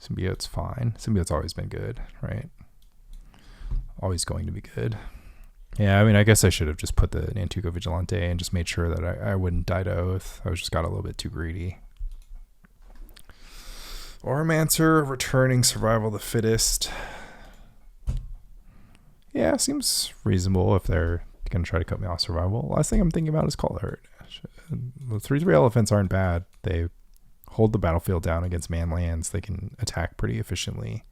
Symbiote's fine. Symbiote's always been good, right? Always going to be good. Yeah, I mean, I guess I should have just put the Nantuko Vigilante and just made sure that I wouldn't die to Oath. I just got a little bit too greedy. Auramancer, returning Survival the Fittest. Yeah, seems reasonable if they're going to try to cut me off Survival. Last thing I'm thinking about is Call the Herd. The 3/3 elephants aren't bad. They hold the battlefield down against man lands. They can attack pretty efficiently.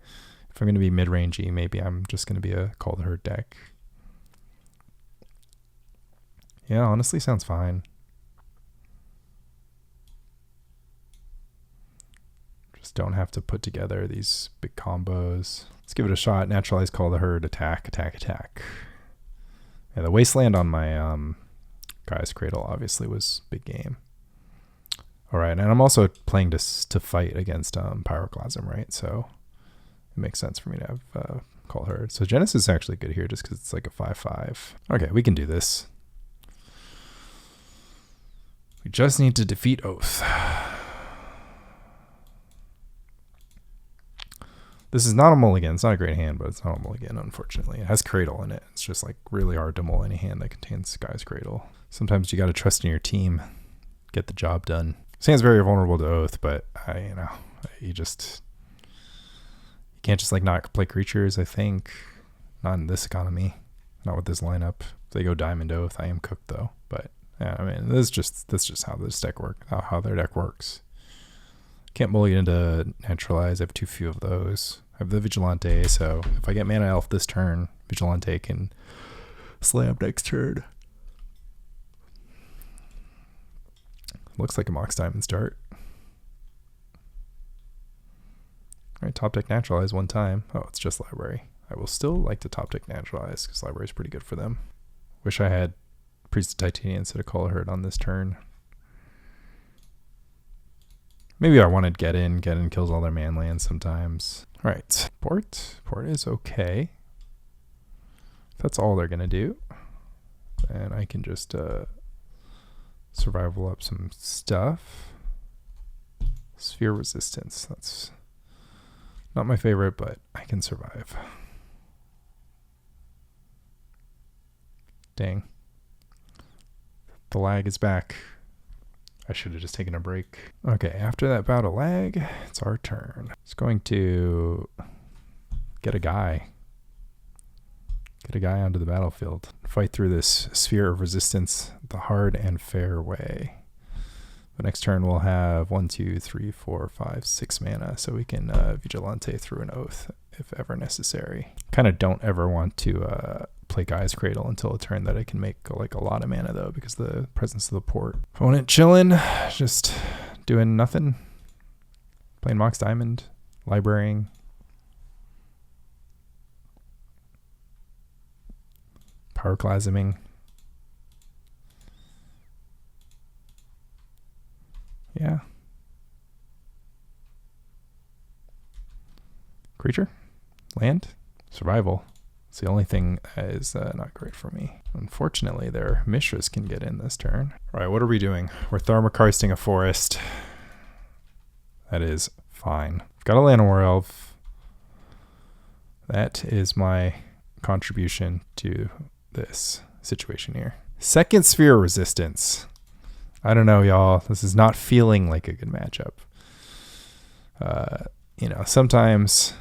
If I'm going to be mid-rangey, maybe I'm just going to be a Call the Herd deck. Yeah, honestly sounds fine. Just don't have to put together these big combos. Let's give it a shot. Naturalize, Call the Herd, attack, attack, attack. Yeah, the Wasteland on my Gaia's Cradle obviously was big game. All right, and I'm also playing to fight against Pyroclasm, right? So it makes sense for me to have Call Herd. So Genesis is actually good here just because it's like a 5/5. Okay, we can do this. We just need to defeat Oath. This is not a mulligan. It's not a great hand, but it's not a mulligan, unfortunately. It has Cradle in it. It's just like really hard to mull any hand that contains Gaia's Cradle. Sometimes you got to trust in your team. Get the job done. This hand's very vulnerable to Oath, but you can't just like not play creatures, I think. Not in this economy. Not with this lineup. If they go Diamond Oath, I am cooked though. But yeah, I mean, that's just how this deck works, how their deck works. Can't mulligan into Naturalize. I have too few of those. I have the Vigilante, so if I get Mana Elf this turn, Vigilante can slam next turn. Looks like a Mox Diamond start. Alright, top deck Naturalize one time. Oh, it's just Library. I will still like to top deck Naturalize because Library is pretty good for them. Wish I had Priest of Titania instead of Call a Herd on this turn. Maybe I wanted Get In. Get In kills all their man lands sometimes. Alright, Port. Port is okay. that's all they're going to do, and I can just survival up some stuff. Sphere resistance. That's not my favorite, but I can survive. Dang. The lag is back. I should have just taken a break. Okay, after that bout of lag, it's our turn. It's going to get a guy. Get a guy onto the battlefield. Fight through this sphere of resistance the hard and fair way. The next turn we'll have 1, 2, 3, 4, 5, 6 mana, so we can Vigilante through an oath if ever necessary. Kind of don't ever want to play Gaea's Cradle until a turn that I can make like a lot of mana though, because the presence of the port. Opponent chilling, just doing nothing. Playing Mox Diamond, librarying. Pyroclasming. Yeah. Creature? Land? Survival. It's the only thing that is not great for me. Unfortunately, their Mishras can get in this turn. All right, what are we doing? We're Thermokarsting a forest. That is fine. I've got a Llanowar Elf. That is my contribution to this situation here. Second Sphere Resistance. I don't know, y'all. This is not feeling like a good matchup. Sometimes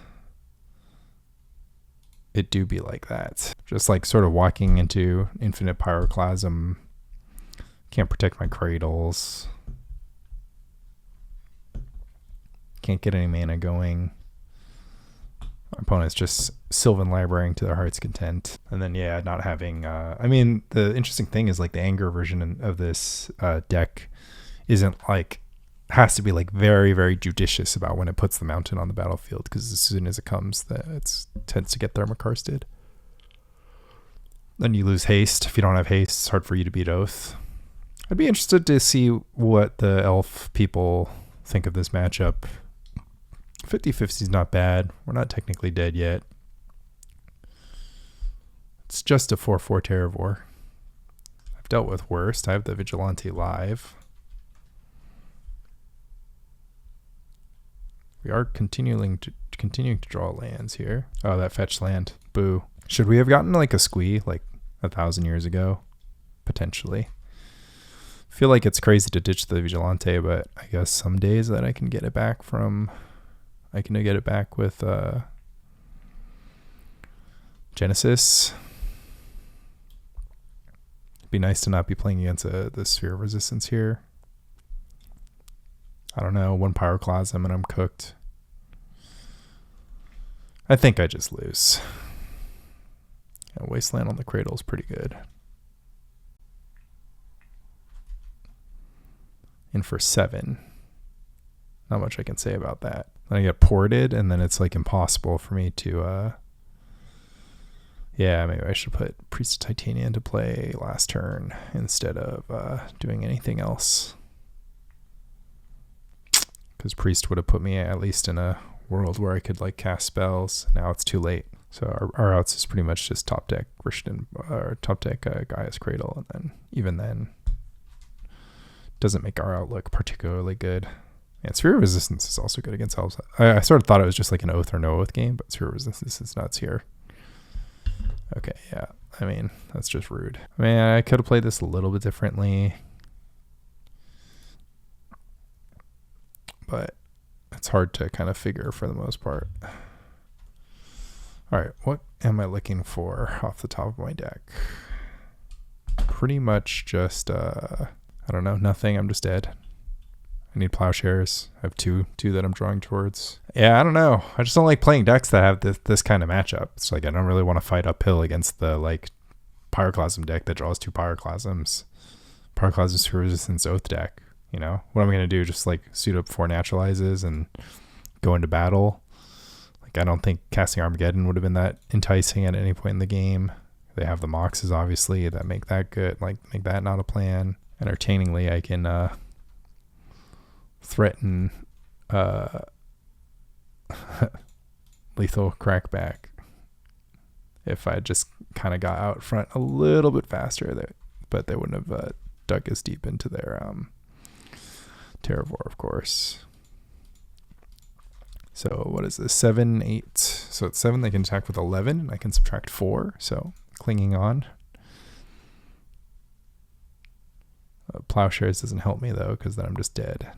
it do be like that. Just like sort of walking into infinite pyroclasm. Can't protect my cradles. Can't get any mana going. My opponent's just Sylvan Librarying to their heart's content. And then, yeah, not having... the interesting thing is, like, the anger version of this deck isn't, like... has to be, like, very, very judicious about when it puts the mountain on the battlefield, because as soon as it comes, it tends to get Thermokarsted. Then you lose haste. If you don't have haste, it's hard for you to beat Oath. I'd be interested to see what the elf people think of this matchup. 50-50 is not bad. We're not technically dead yet. It's just a 4/4 Terravore. I've dealt with worse. I have the Vigilante live. We are continuing to draw lands here. Oh, that fetch land. Boo. Should we have gotten like a Squee like 1,000 years ago? Potentially. Feel like it's crazy to ditch the Vigilante, but I guess some days that I can get it back from... I can get it back with Genesis. It'd be nice to not be playing against the Sphere of Resistance here. I don't know, 1 Pyroclasm and I'm cooked. I think I just lose. Yeah, Wasteland on the Cradle is pretty good. In for 7. Not much I can say about that. Then I get ported, and then it's like impossible for me to... Yeah, maybe I should put Priest of Titania into play last turn instead of doing anything else. Because Priest would have put me at least in a world where I could like cast spells. Now it's too late. So our outs is pretty much just top deck Gaea's Cradle, and then even then doesn't make our outlook particularly good. And Sphere of Resistance is also good against Elves. I sort of thought it was just like an Oath or no Oath game, but Sphere of Resistance is nuts here. Okay, yeah. I mean, that's just rude. I mean, I could have played this a little bit differently, but it's hard to kind of figure for the most part. All right, what am I looking for off the top of my deck? Pretty much just, I don't know, nothing. I'm just dead. I need Plowshares. I have two that I'm drawing towards. Yeah, I don't know. I just don't like playing decks that have this kind of matchup. It's like I don't really want to fight uphill against the like Pyroclasm deck that draws 2 Pyroclasms. Pyroclasm Sphere Resistance Oath deck. You know, what am I going to do? Just like suit up 4 Naturalizes and go into battle? Like I don't think casting Armageddon would have been that enticing at any point in the game. They have the Moxes obviously that make that good. Like make that not a plan. Entertainingly, I can threaten lethal crackback if I just kind of got out front a little bit faster, but they wouldn't have dug as deep into their Terravore, of course. So what is this? 7, 8. So it's 7. They can attack with 11, and I can subtract 4. So clinging on. Plowshares doesn't help me though, because then I'm just dead.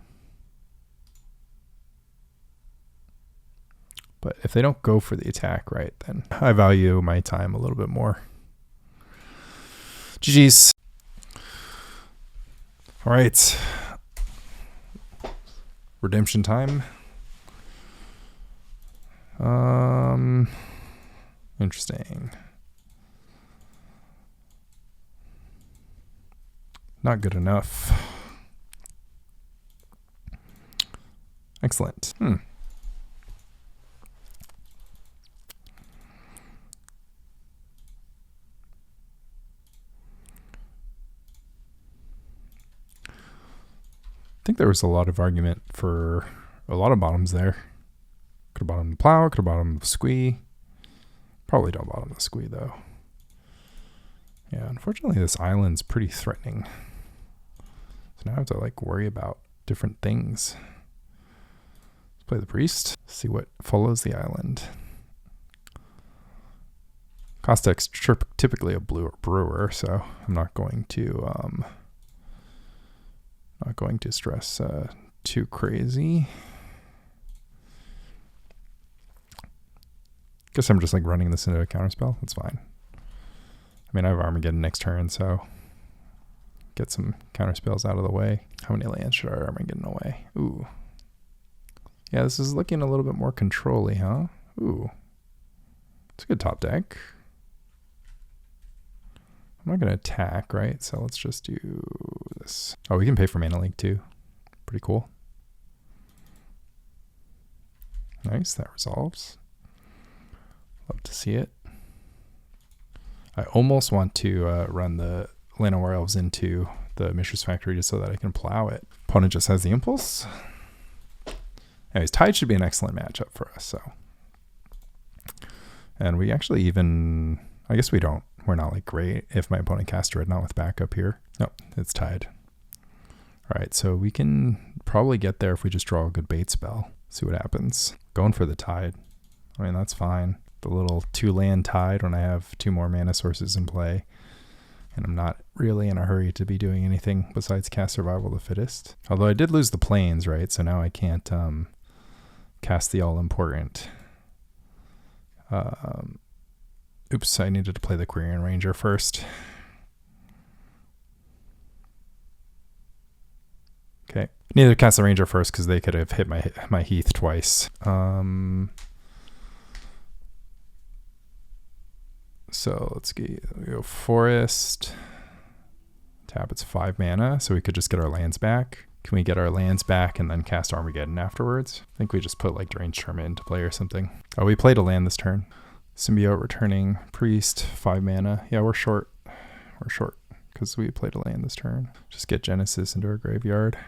But if they don't go for the attack, right, then I value my time a little bit more. GG's. All right. Redemption time. Interesting. Not good enough. Excellent. I think there was a lot of argument for a lot of bottoms there. Could have bottomed the Plow, could have bottomed the Squee. Probably don't bottom the Squee though. Yeah, unfortunately this island's pretty threatening. So now I have to like worry about different things. Let's play the Priest, see what follows the island. Caustic's typically a brewer, so I'm not going to stress too crazy. Guess I'm just like running this into a counterspell. That's fine. I mean, I have Armageddon next turn, so get some counterspells out of the way. How many lands should I Armageddon away? Ooh. Yeah, this is looking a little bit more control-y, huh? Ooh. It's a good top deck. I'm not going to attack, right? So let's just do this. Oh, we can pay for Mana Leak too. Pretty cool. Nice, that resolves. Love to see it. I almost want to run the Llanowar Elves into the Mishra's Factory just so that I can plow it. Opponent just has the impulse. Anyways, Tide should be an excellent matchup for us. So, and we actually even, I guess we don't. We're not like great if my opponent casts Dreadnought with backup here. Nope, it's Tide. All right, so we can probably get there if we just draw a good bait spell. See what happens. Going for the Tide. I mean, that's fine. The little 2-land Tide when I have 2 more mana sources in play. And I'm not really in a hurry to be doing anything besides cast Survival the Fittest. Although I did lose the Plains, right? So now I can't cast the all-important. Oops, I needed to play the Quirion Ranger first. Okay. Needed to cast the Ranger first because they could have hit my Heath twice. So let's go Forest. Tap, it's 5 mana, so we could just get our lands back. Can we get our lands back and then cast Armageddon afterwards? I think we just put like Deranged Hermit into play or something. Oh, we played a land this turn. Symbiote returning, Priest, 5 mana. Yeah, we're short. We're short because we played a land this turn. Just get Genesis into our graveyard.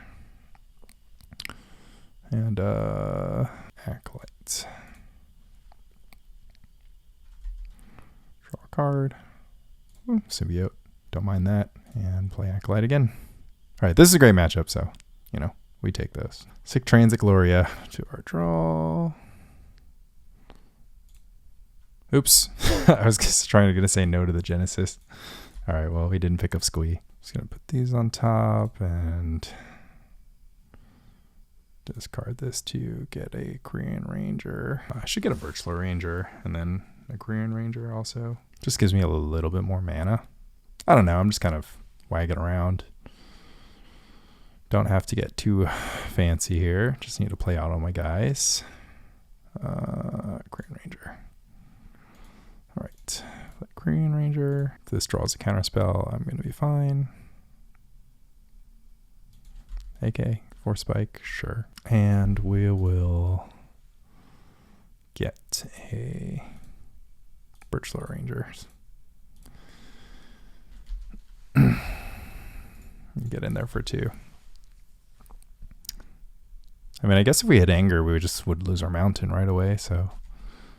And Acolyte. Draw a card. Ooh, Symbiote. Don't mind that. And play Acolyte again. All right, this is a great matchup, so, you know, we take those. Sick Transit Gloria to our draw. Oops. I was just trying to say no to the Genesis. All right, well, we didn't pick up Squee. Just going to put these on top and discard this to get a Quirion Ranger. I should get a Birchlore Ranger and then a Quirion Ranger also. Just gives me a little bit more mana. I don't know. I'm just kind of wagging around. Don't have to get too fancy here. Just need to play out all my guys. Quirion Ranger. All right. Quirion Ranger. If this draws a counterspell, I'm going to be fine. AK. Force Spike. Sure. And we will get a Birchlore Rangers. Get in there for 2. I mean, I guess if we had Anger, we would lose our mountain right away. So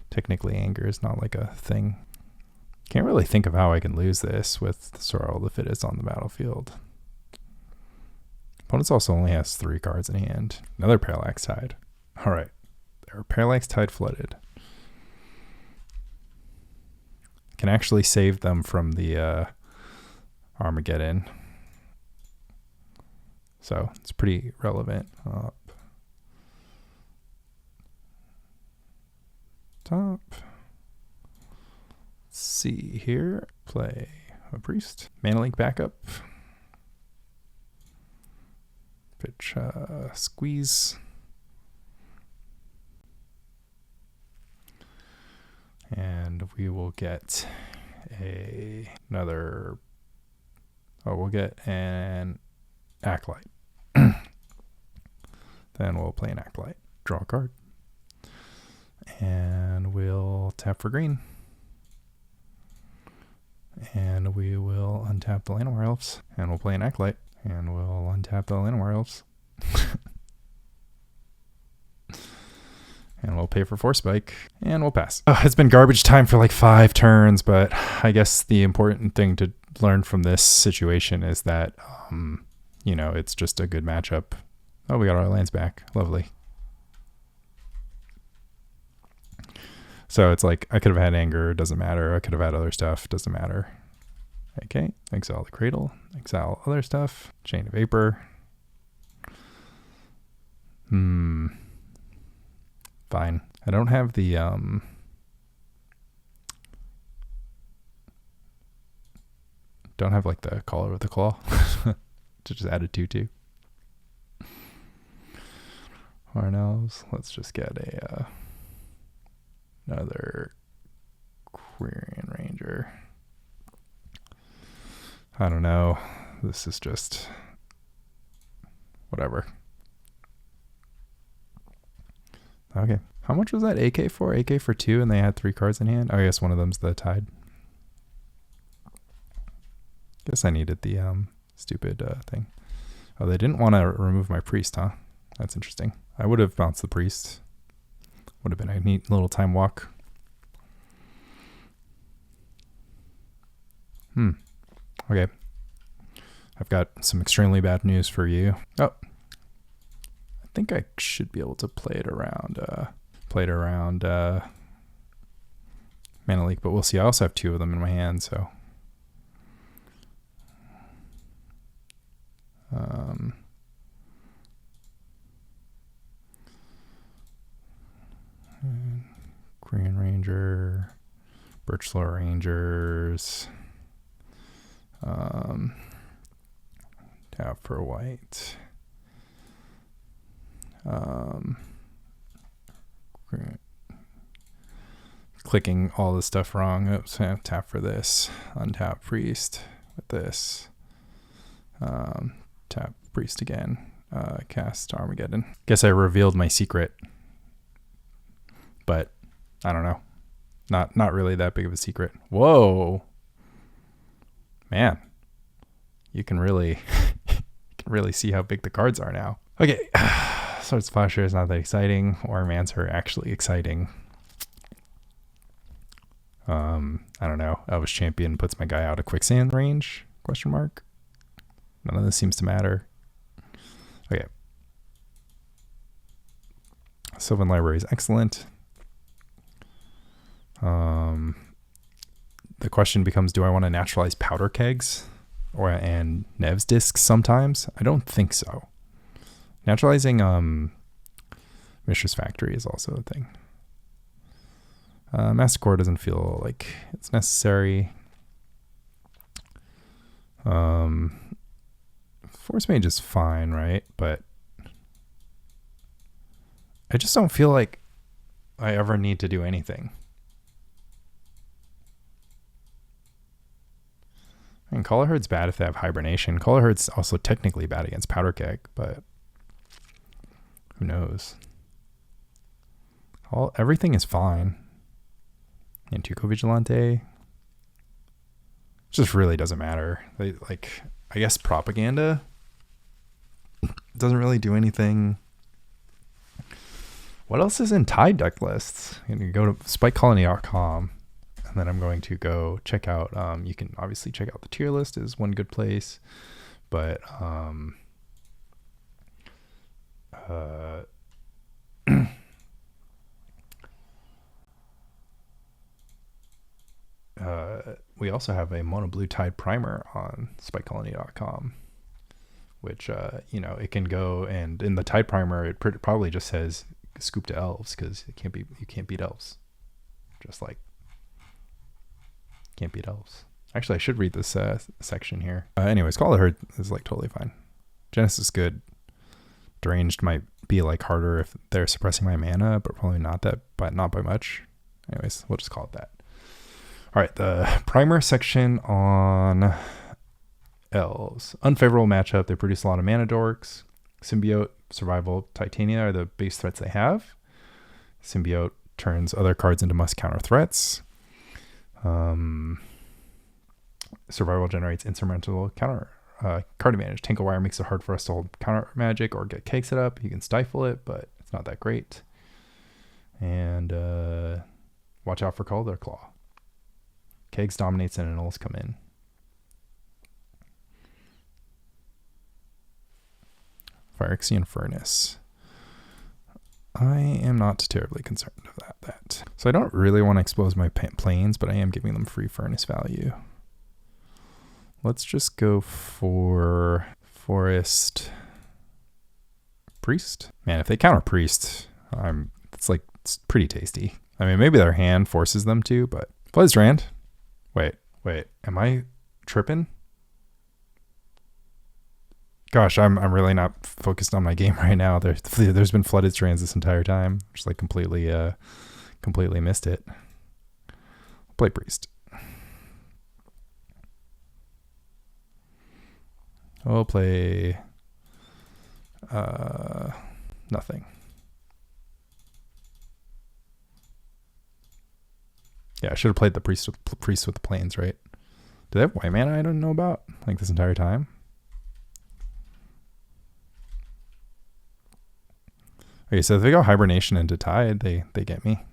technically Anger is not like a thing. Can't really think of how I can lose this with Sorrel the Fittest on the battlefield. Opponents also only has 3 cards in hand. Another Parallax Tide. Alright. They're Parallax Tide flooded. Can actually save them from the Armageddon. So it's pretty relevant. Up. Top. Let's see here. Play a Priest. Mana Link backup. Pitch Squeeze. And we will get another. Oh, we'll get an Acolyte. Then we'll play an Acolyte. Draw a card. And we'll tap for green. And we will untap the Llanowar Elves. And we'll play an Acolyte. And we'll untap the Llanowar Elves. And we'll pay for Force Spike. And we'll pass. Oh, it's been garbage time for like 5 turns, but I guess the important thing to learn from this situation is that, you know, it's just a good matchup. Oh, we got our lands back. Lovely. So it's like, I could have had anger, doesn't matter. I could have had other stuff, doesn't matter. Okay, exile the Cradle, exile other stuff. Chain of Vapor. Fine. I don't have the, don't have like the Collar with the Claw to just add a 2/2. Fyndhorn Elves. Let's just get a another Quirion Ranger. I don't know. This is just whatever. Okay. How much was that AK for? AK for 2 and they had 3 cards in hand? Oh, I guess one of them's the Tide. Guess I needed the stupid thing. Oh, they didn't want to remove my Priest, huh? That's interesting. I would have bounced the Priest. Would have been a neat little time walk. Okay. I've got some extremely bad news for you. Oh. I think I should be able to play it around Mana Leak, but we'll see. I also have 2 of them in my hand, so Quirion Ranger, Birchlore Rangers, tap for white, clicking all this stuff wrong. Oops, tap for this, untap Priest with this, tap Priest again, cast Armageddon. Guess I revealed my secret, but I don't know. Not really that big of a secret. Whoa, man, you can really see how big the cards are now. Okay, so it's Plowshares, not that exciting. Auramancer actually exciting. I don't know. Elvish Champion puts my guy out of quicksand range? Question mark. None of this seems to matter. Okay. Sylvan Library is excellent. The question becomes, do I want to naturalize powder kegs and Nev's discs sometimes? I don't think so. Naturalizing Mishra's Factory is also a thing. Masticore doesn't feel like it's necessary. Forcemage is fine, right? But I just don't feel like I ever need to do anything. And Collar Herd's bad if they have Hibernation. Collar Herd's also technically bad against Powder Keg, but who knows? Everything is fine. Nantuko Vigilante just really doesn't matter. I guess Propaganda doesn't really do anything. What else is in Tide deck lists? I'm going to go to spikecolony.com And then I'm going to go check out, you can obviously check out the tier list is one good place, but we also have a Mono Blue Tide primer on spikecolony.com, which, you know, it can go, and in the Tide primer, it probably just says scoop to elves, because you can't beat elves. Just like, can't beat elves. Actually, I should read this section here. Anyways, Call of Herd is like totally fine. Genesis is good. Deranged might be like harder if they're suppressing my mana, but probably not by much. Anyways, we'll just call it that. All right, the primer section on elves. Unfavorable matchup. They produce a lot of mana dorks. Symbiote, Survival, Titania are the base threats they have. Symbiote turns other cards into must counter threats. Survival generates insurmountable counter card advantage. Tangle Wire makes it hard for us to hold counter magic or get cakes it up. You can stifle it, but it's not that great. And watch out for Calder Claw. Kegs dominates and annuls come in. Phyrexian Furnace. I am not terribly concerned about that. So I don't really want to expose my planes, but I am giving them free furnace value. Let's just go for Forest Priest. Man, if they counter Priest, it's pretty tasty. I mean, maybe their hand forces them to, but Blazed Rand. Wait, am I tripping? Gosh, I'm really not focused on my game right now. There's been flooded strands this entire time. Just like completely missed it. I'll play Priest. I'll play nothing. Yeah, I should have played the priest with the planes, right? Do they have white mana I don't know about like this entire time? Okay, so if they go Hibernation into Tide, they get me.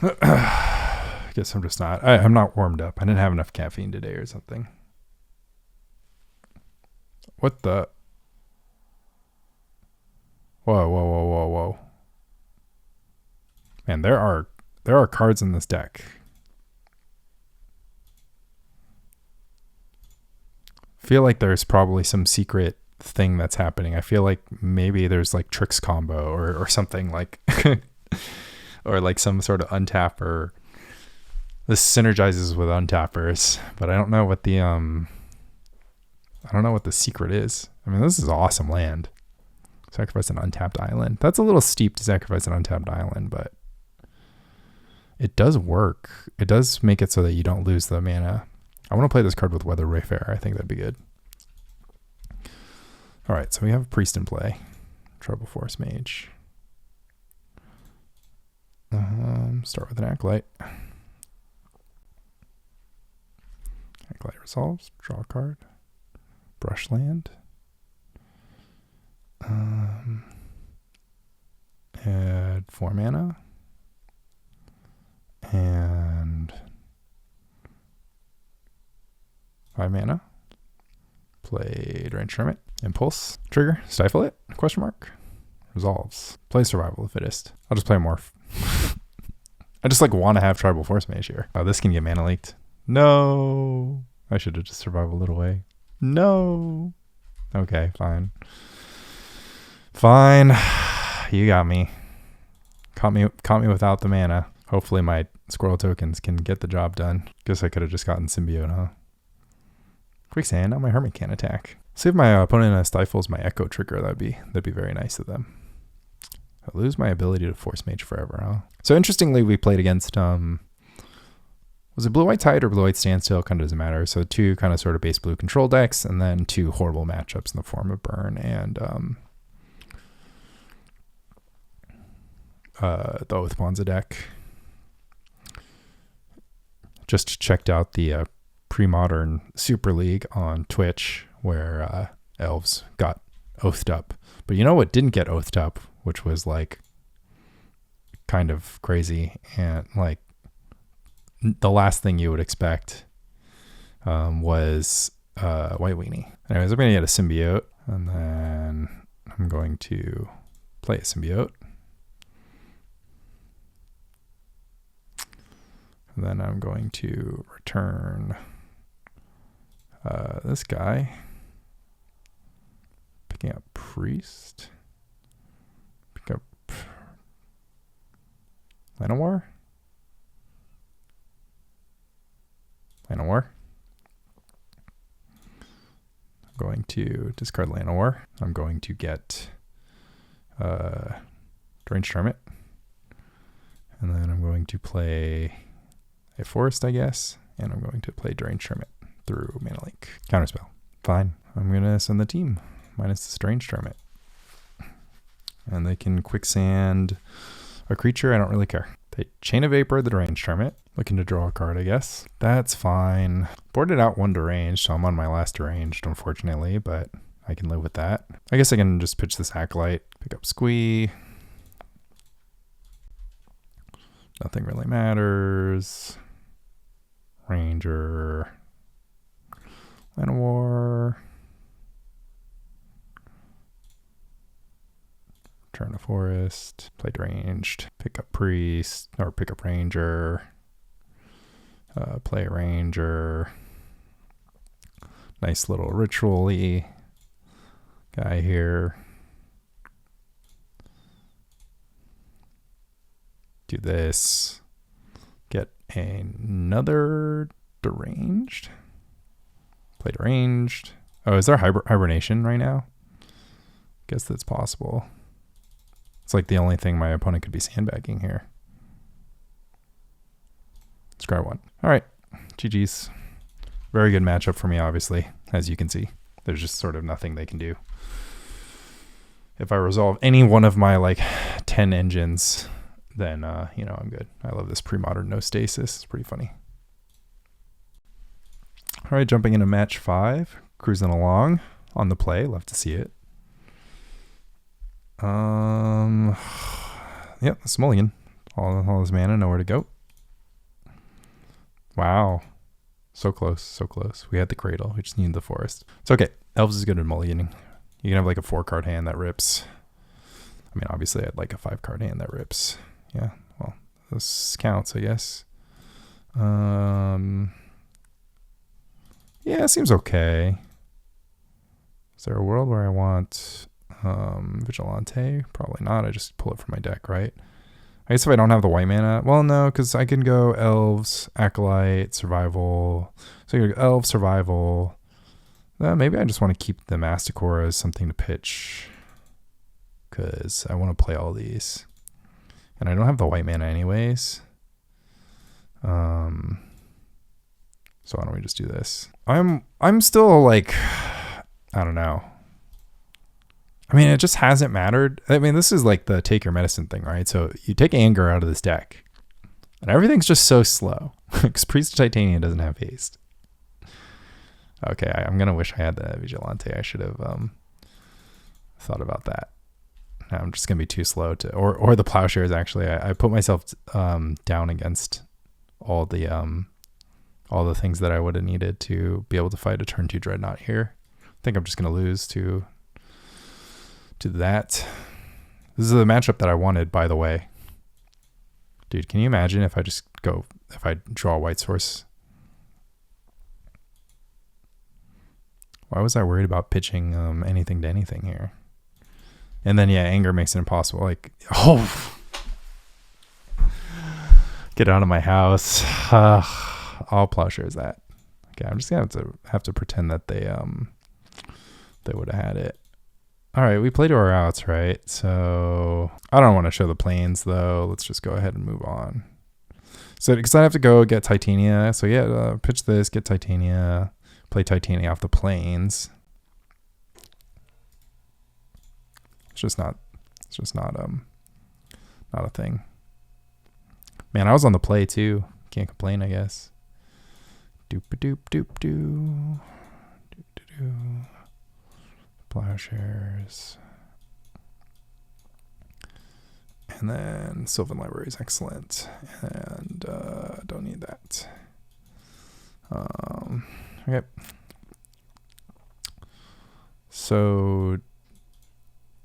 I guess I'm just not. I'm not warmed up. I didn't have enough caffeine today or something. What the? Whoa. Man, there are cards in this deck. Feel like there's probably some secret thing that's happening. I feel like maybe there's like tricks combo or something like or like some sort of untapper. This synergizes with untappers, but I don't know what the secret is. I mean, this is awesome land. Sacrifice an untapped island. That's a little steep to sacrifice an untapped island, but it does work. It does make it so that you don't lose the mana. I want to play this card with Weather Wayfarer. I think that'd be good. All right, so we have a Priest in play. Tribal Forcemage. Start with an Acolyte. Acolyte resolves. Draw a card. Brushland. Add 4 mana. And 5 mana. Play Deranged Hermit. Impulse. Trigger. Stifle it. Question mark. Resolves. Play Survival of Fittest. I'll just play Morph. I just like want to have Tribal Forcemage here. Oh, this can get mana leaked. No. I should have just Survival Lit away. No. Okay, fine. Fine. You got me. Caught me without the mana. Hopefully my squirrel tokens can get the job done. Guess I could have just gotten Symbiote, huh? Quicksand. Now my Hermit can't attack. See if my opponent stifles my Echo trigger. That'd be very nice of them. I lose my ability to Force Mage forever, huh? So interestingly, we played against was it Blue-White Tide or Blue-White Standstill? Kind of doesn't matter. So 2 kind of sort of base blue control decks, and then 2 horrible matchups in the form of Burn and the Oathbonza deck. Just checked out the Premodern Super League on Twitch, where Elves got oathed up. But you know what didn't get oathed up, which was like kind of crazy and like the last thing you would expect was White Weenie. Anyways, I'm going to get a Symbiote, and then I'm going to play a Symbiote. And then I'm going to return this guy. Picking up Priest. Pick up Llanowar. I'm going to discard Llanowar. I'm going to get Deranged Hermit. And then I'm going to play a Forest, I guess. And I'm going to play Deranged Hermit through Mana Link. Counterspell. Fine. I'm going to send the team minus the Deranged Hermit. And they can quicksand a creature. I don't really care. They Chain of Vapor the Deranged Hermit. Looking to draw a card, I guess. That's fine. Boarded out 1 deranged, so I'm on my last deranged, unfortunately, but I can live with that. I guess I can just pitch this Acolyte, pick up Squee. Nothing really matters. Ranger. Llanowar. Return a Forest. Play deranged. Pick up Priest, or pick up Ranger. Play a Ranger. Nice little ritual-y guy here. Do this. Get another deranged. Play deranged. Oh, is there hibernation right now? Guess that's possible. It's like the only thing my opponent could be sandbagging here. Scry 1. All right. GG's. Very good matchup for me, obviously, as you can see. There's just sort of nothing they can do. If I resolve any one of my like 10 engines, then, you know, I'm good. I love this Premodern no stasis. It's pretty funny. All right, jumping into match 5. Cruising along on the play. Love to see it. Yep, that's Mulligan. All his mana, nowhere to go. Wow. So close, so close. We had the Cradle. We just need the Forest. It's okay. Elves is good at mulliganing. You can have like a 4-card hand that rips. I mean, obviously I'd like a 5-card hand that rips. Yeah, well, this counts, I guess. Yeah, it seems okay. Is there a world where I want Vigilante? Probably not. I just pull it from my deck, right? I guess if I don't have the white mana, well, no, because I can go Elves, Acolyte, Survival. So you go Elves, Survival. Maybe I just want to keep the Masticore as something to pitch, because I want to play all these. And I don't have the white mana anyways. So why don't we just do this? I'm still like, I don't know. I mean, it just hasn't mattered. I mean, this is like the take your medicine thing, right? So you take anger out of this deck, and everything's just so slow. Because Priest of Titania doesn't have haste. Okay, I'm going to wish I had the Vigilante. I should have thought about that. I'm just going to be too slow to... Or the Plowshares, actually. I put myself down against all the things that I would have needed to be able to fight a turn 2 Dreadnought here. I think I'm just going to lose to that. This is the matchup that I wanted, by the way. Dude, can you imagine if I draw a white source? Why was I worried about pitching anything to anything here? And then, yeah, anger makes it impossible. Like, oh, get out of my house. I'll Plowshares that. Okay, I'm just gonna have to pretend that they would have had it. All right, we played to our outs, right? So I don't want to show the planes though. Let's just go ahead and move on. So because I have to go get Titania. So yeah, pitch this, get Titania, play Titania off the planes. It's just not not a thing. Man, I was on the play too. Can't complain, I guess. Doop doop doop doo. Doop doo. Plowshares. And then Sylvan Library is excellent. And don't need that. Okay. So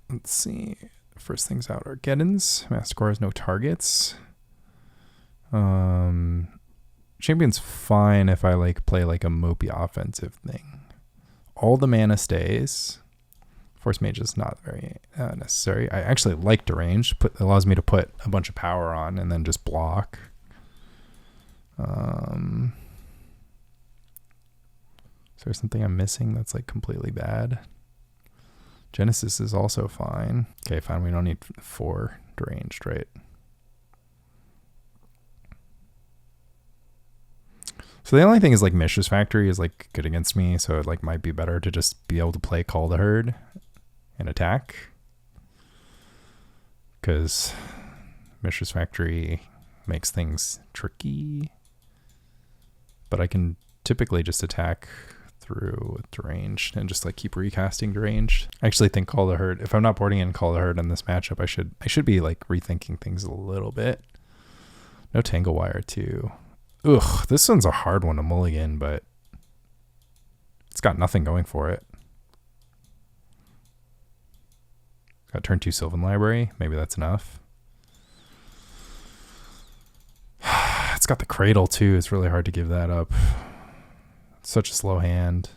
let's see. First things out are Geddons. Masticore has no targets. Champion's fine if I like play like a mopey offensive thing. All the mana stays. Forcemage is not very necessary. I actually like Deranged. Allows me to put a bunch of power on and then just block. Is there something I'm missing that's like completely bad? Genesis is also fine. Okay, fine. We don't need 4 Deranged, right? So the only thing is like Mishra's Factory is like good against me, so it like might be better to just be able to play Call the Herd and attack. Because Mishra's Factory makes things tricky. But I can typically just attack through with Deranged and just like keep recasting Deranged. I actually think Call the Herd, if I'm not boarding in Call the Herd in this matchup, I should be like rethinking things a little bit. No Tangle Wire too. Ugh, this one's a hard one to mulligan, but it's got nothing going for it. Got turn 2 Sylvan Library. Maybe that's enough. It's got the Cradle too. It's really hard to give that up. It's such a slow hand.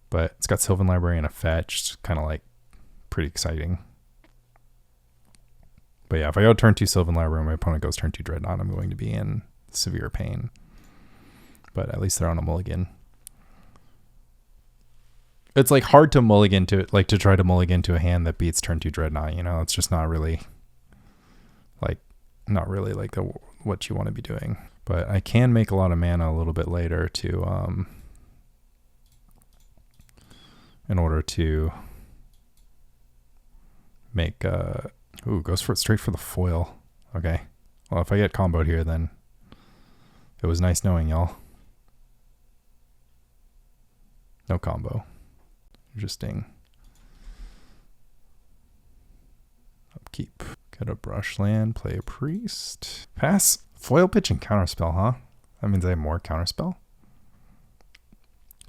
But it's got Sylvan Library and a fetch. It's kind of like pretty exciting. But yeah, if I go turn 2 Sylvan Library and my opponent goes turn 2 Dreadnought, I'm going to be in severe pain. But at least they're on a mulligan. It's like hard to mulligan to like to try to mulligan to a hand that beats turn 2 Dreadnought, you know? It's just not really like what you want to be doing. But I can make a lot of mana a little bit later to in order to make goes straight for the foil. Okay. Well, if I get comboed here, then it was nice knowing y'all. No combo. Interesting. Upkeep. Get a Brushland, play a Priest. Pass. Foil pitch and counterspell, huh? That means I have more counterspell.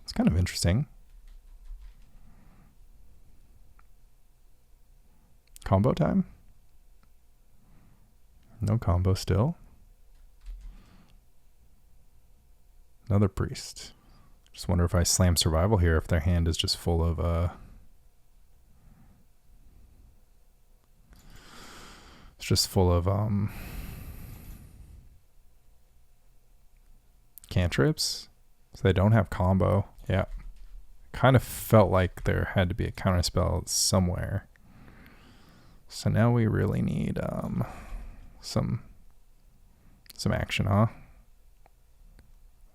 It's kind of interesting. Combo time? No combo still. Another Priest. Just wonder if I slam Survival here, if their hand is just full of it's just full of cantrips. So they don't have combo. Yeah. Kind of felt like there had to be a counterspell somewhere. So now we really need some action, huh?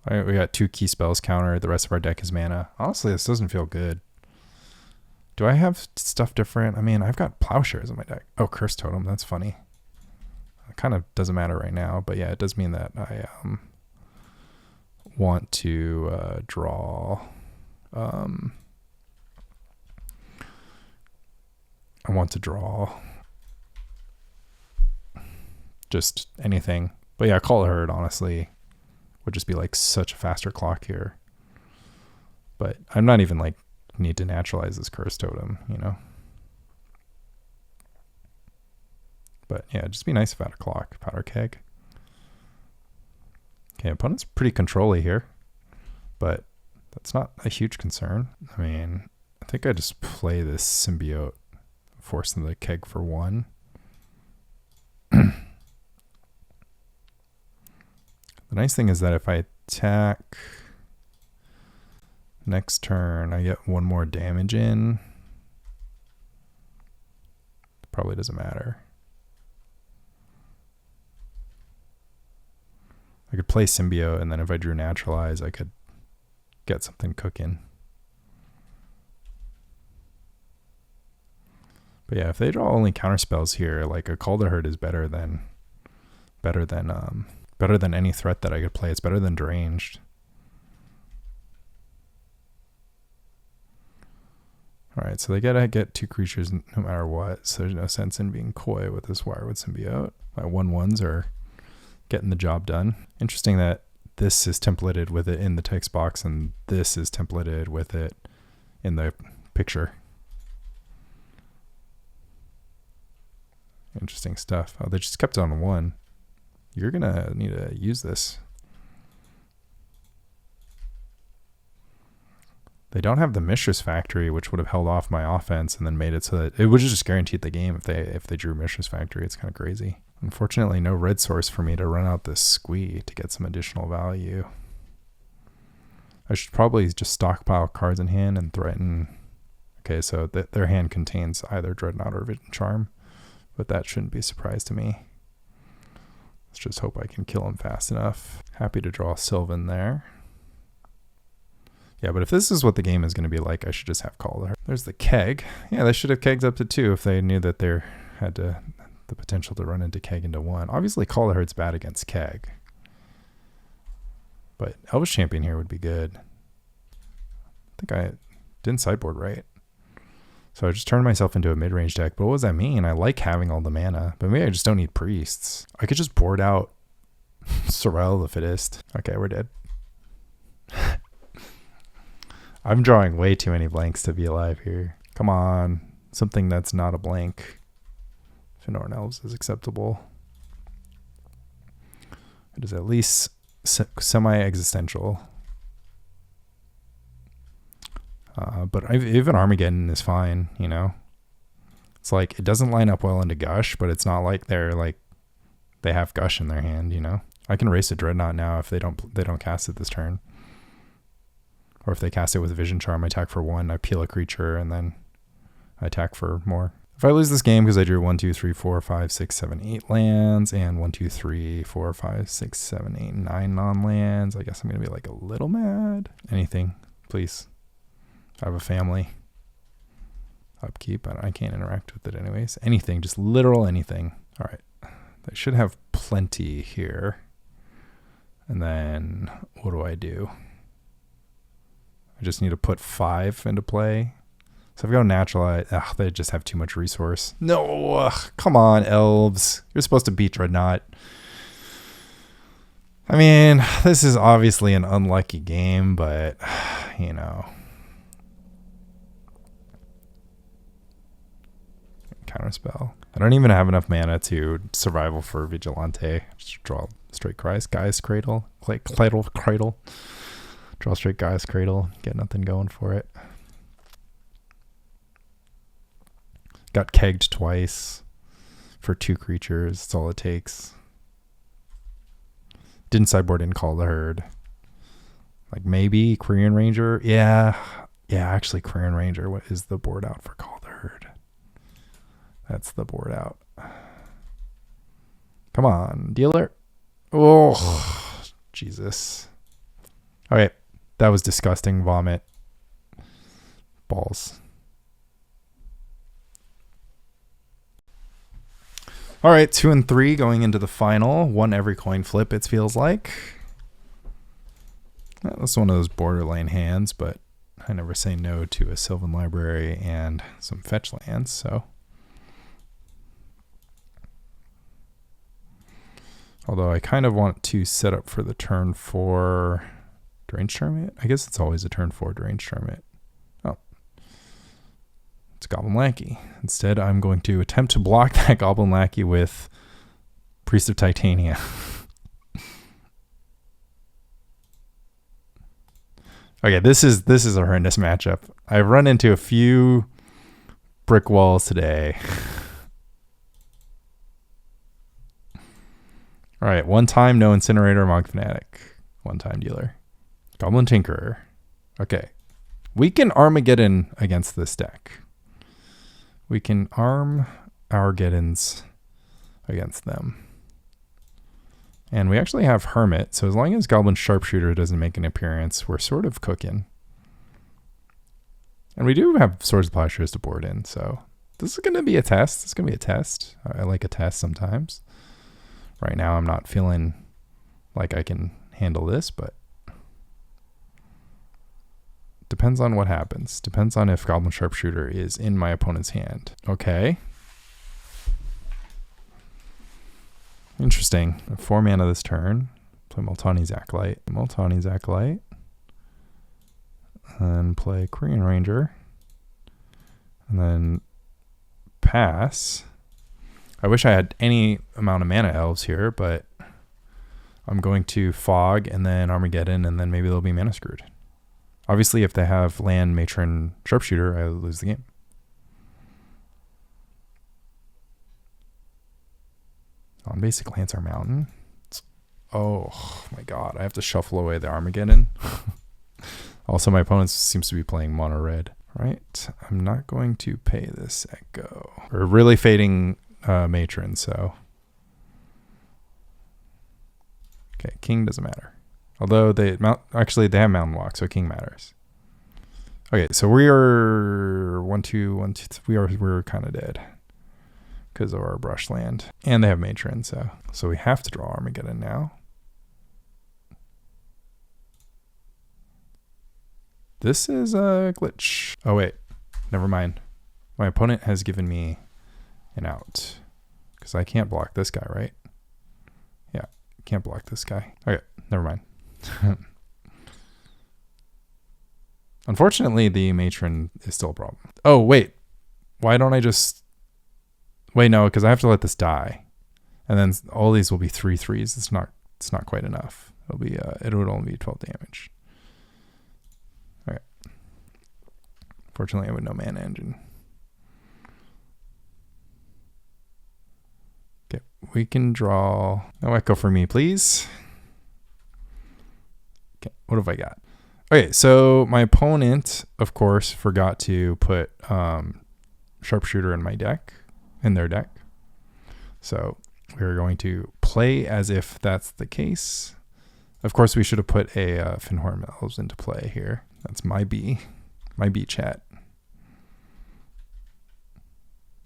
All right, we got 2 key spells countered. The rest of our deck is mana. Honestly, this doesn't feel good. Do I have stuff different? I mean, I've got Plowshares in my deck. Oh, Curse Totem. That's funny. It kind of doesn't matter right now, but yeah, it does mean that I want to draw. I want to draw just anything. But yeah, Call the Herd, honestly, would just be like such a faster clock here. But I'm not even like need to naturalize this Curse Totem, you know. But yeah, it'd just be nice if I had a clock. Powder Keg. Okay, opponent's pretty control-y here, but that's not a huge concern. I mean, I think I just play this Symbiote, forcing the keg for 1. The nice thing is that if I attack Next turn, I get one more damage in. Probably doesn't matter. I could play Symbiote, and then if I drew Naturalize, I could get something cooking. But yeah, if they draw only counterspells here, like a Call to Herd is better than any threat that I could play. It's better than Deranged. All right, so they gotta get 2 creatures no matter what. So there's no sense in being coy with this Wirewood Symbiote. My 1/1s are getting the job done. Interesting that this is templated with it in the text box and this is templated with it in the picture. Interesting stuff. Oh, they just kept it on 1. You're gonna need to use this. They don't have the Mistress Factory, which would have held off my offense and then made it so that it would just guaranteed the game if they drew Mistress Factory. It's kind of crazy. Unfortunately, no red source for me to run out this Squee to get some additional value. I should probably just stockpile cards in hand and threaten. Okay, so their hand contains either Dreadnought or Vision Charm, but that shouldn't be a surprise to me. Let's just hope I can kill him fast enough. Happy to draw Sylvan there. Yeah, but if this is what the game is going to be like, I should just have Call to Herd. There's the keg. Yeah, they should have kegs up to 2 if they knew that they had the potential to run into keg into 1. Obviously, Call to Herd's bad against keg. But Elvish Champion here would be good. I think I didn't sideboard right. So I just turned myself into a mid-range deck. But what does that mean? I like having all the mana, but maybe I just don't need priests. I could just board out Survival the Fittest. Okay, we're dead. I'm drawing way too many blanks to be alive here. Come on. Something that's not a blank. Fyndhorn Elves is acceptable. It is at least semi-existential. But even Armageddon is fine, you know? It's like, it doesn't line up well into Gush, but it's not like they have Gush in their hand, you know? I can race a Dreadnought now if they don't cast it this turn. Or if they cast it with Vision Charm, I attack for 1, I peel a creature, and then I attack for more. If I lose this game because I drew 1, 2, 3, 4, 5, 6, 7, 8 lands, and 1, 2, 3, 4, 5, 6, 7, 8, 9 non-lands, I guess I'm going to be like a little mad. Anything, please. I have a family. Upkeep, I can't interact with it anyways. Anything, just literal anything. All right. They should have plenty here. And then what do? I just need to put 5 into play. So I've got to Naturalize. Ugh, they just have too much resource. No, come on, Elves. You're supposed to beat Dreadnought. I mean, this is obviously an unlucky game, but, you know. Counterspell. I don't even have enough mana to Survival for Vigilante. Just draw straight Gaea's Cradle. Cradle. Draw straight Gaea's Cradle. Get nothing going for it. Got kegged twice for 2 creatures. That's all it takes. Didn't sideboard in Call to Herd. Like maybe Quirion Ranger. Yeah, actually Quirion Ranger. What is the board out for Call to Herd? That's the board out. Come on, dealer. Oh, Jesus. Okay, that was disgusting. Vomit. Balls. All right, 2 and 3 going into the final. 1 every coin flip, it feels like. That's one of those borderline hands, but I never say no to a Sylvan Library and some fetch lands, so. Although I kind of want to set up for the turn 4 Deranged Hermit. I guess it's always a turn 4 Deranged Hermit. Oh. It's Goblin Lackey. Instead, I'm going to attempt to block that Goblin Lackey with Priest of Titania. Okay, this is a horrendous matchup. I've run into a few brick walls today. All right, 1 time, no Incinerator, Monk Fanatic. 1 time dealer. Goblin Tinkerer. Okay, We can Armageddon against this deck. We can arm Armageddons against them. And we actually have Hermit, so as long as Goblin Sharpshooter doesn't make an appearance, we're sort of cooking. And we do have Swords of Plowshares to board in, so this is going to be a test. It's going to be a test. I like a test sometimes. Right now I'm not feeling like I can handle this, but depends on what happens. Depends on if Goblin Sharpshooter is in my opponent's hand. Okay. Interesting. 4 mana this turn. Play Multani's Acolyte. Multani's Acolyte. And play Quirion Ranger. And then pass. I wish I had any amount of mana elves here, but I'm going to Fog and then Armageddon, and then maybe they'll be mana screwed. Obviously, if they have Land, Matron, Sharpshooter, I lose the game. On basic Lancer Mountain. Oh my god, I have to shuffle away the Armageddon. Also, my opponent seems to be playing mono red. Right, I'm not going to pay this Echo. We're really fading Matron, so. Okay, King doesn't matter. Although they have Mountain Walk, so King matters. Okay, so we are 1, 2, 1, 2, 3. We're kind of dead because of our Brushland, and they have Matron, so we have to draw Armageddon now. This is a glitch. Oh wait, never mind. My opponent has given me an out because I can't block this guy, right? Yeah, can't block this guy. Okay, never mind. Unfortunately, the Matron is still a problem. Oh wait, why don't I just wait? No, because I have to let this die, and then all these will be 3/3s. It's not quite enough. It'll be it would only be 12 damage. Okay. Fortunately, I have no mana engine. Okay, we can draw. No Echo for me, please. Okay, what have I got? Okay, so my opponent, of course, forgot to put Sharpshooter in their deck. So we're going to play as if that's the case. Of course, we should have put a Fyndhorn Elves into play here. That's my B chat.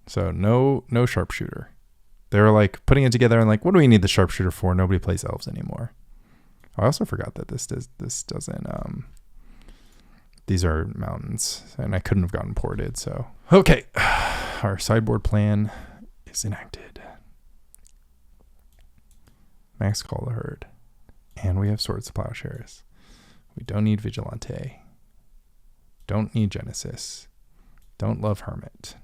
So no Sharpshooter. They were like putting it together and like, what do we need the Sharpshooter for? Nobody plays Elves anymore. I also forgot that this doesn't these are mountains and I couldn't have gotten ported, so okay. Our sideboard plan is enacted. Max Call the Herd. And we have Swords of Plowshares. We don't need Vigilante. Don't need Genesis. Don't love Hermit.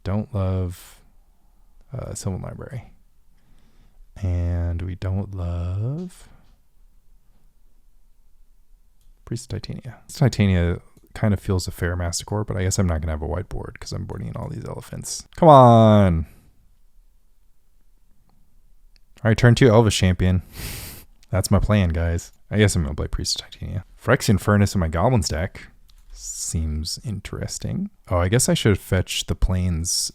Don't love Sylvan Library. And we don't love Priest of Titania. Titania kind of feels a fair Masticore, but I guess I'm not going to have a whiteboard because I'm boarding in all these elephants. Come on. All right, turn 2 Elvish Champion. That's my plan, guys. I guess I'm going to play Priest of Titania. Phyrexian Furnace in my Goblins deck. Seems interesting. Oh, I guess I should fetch the Plains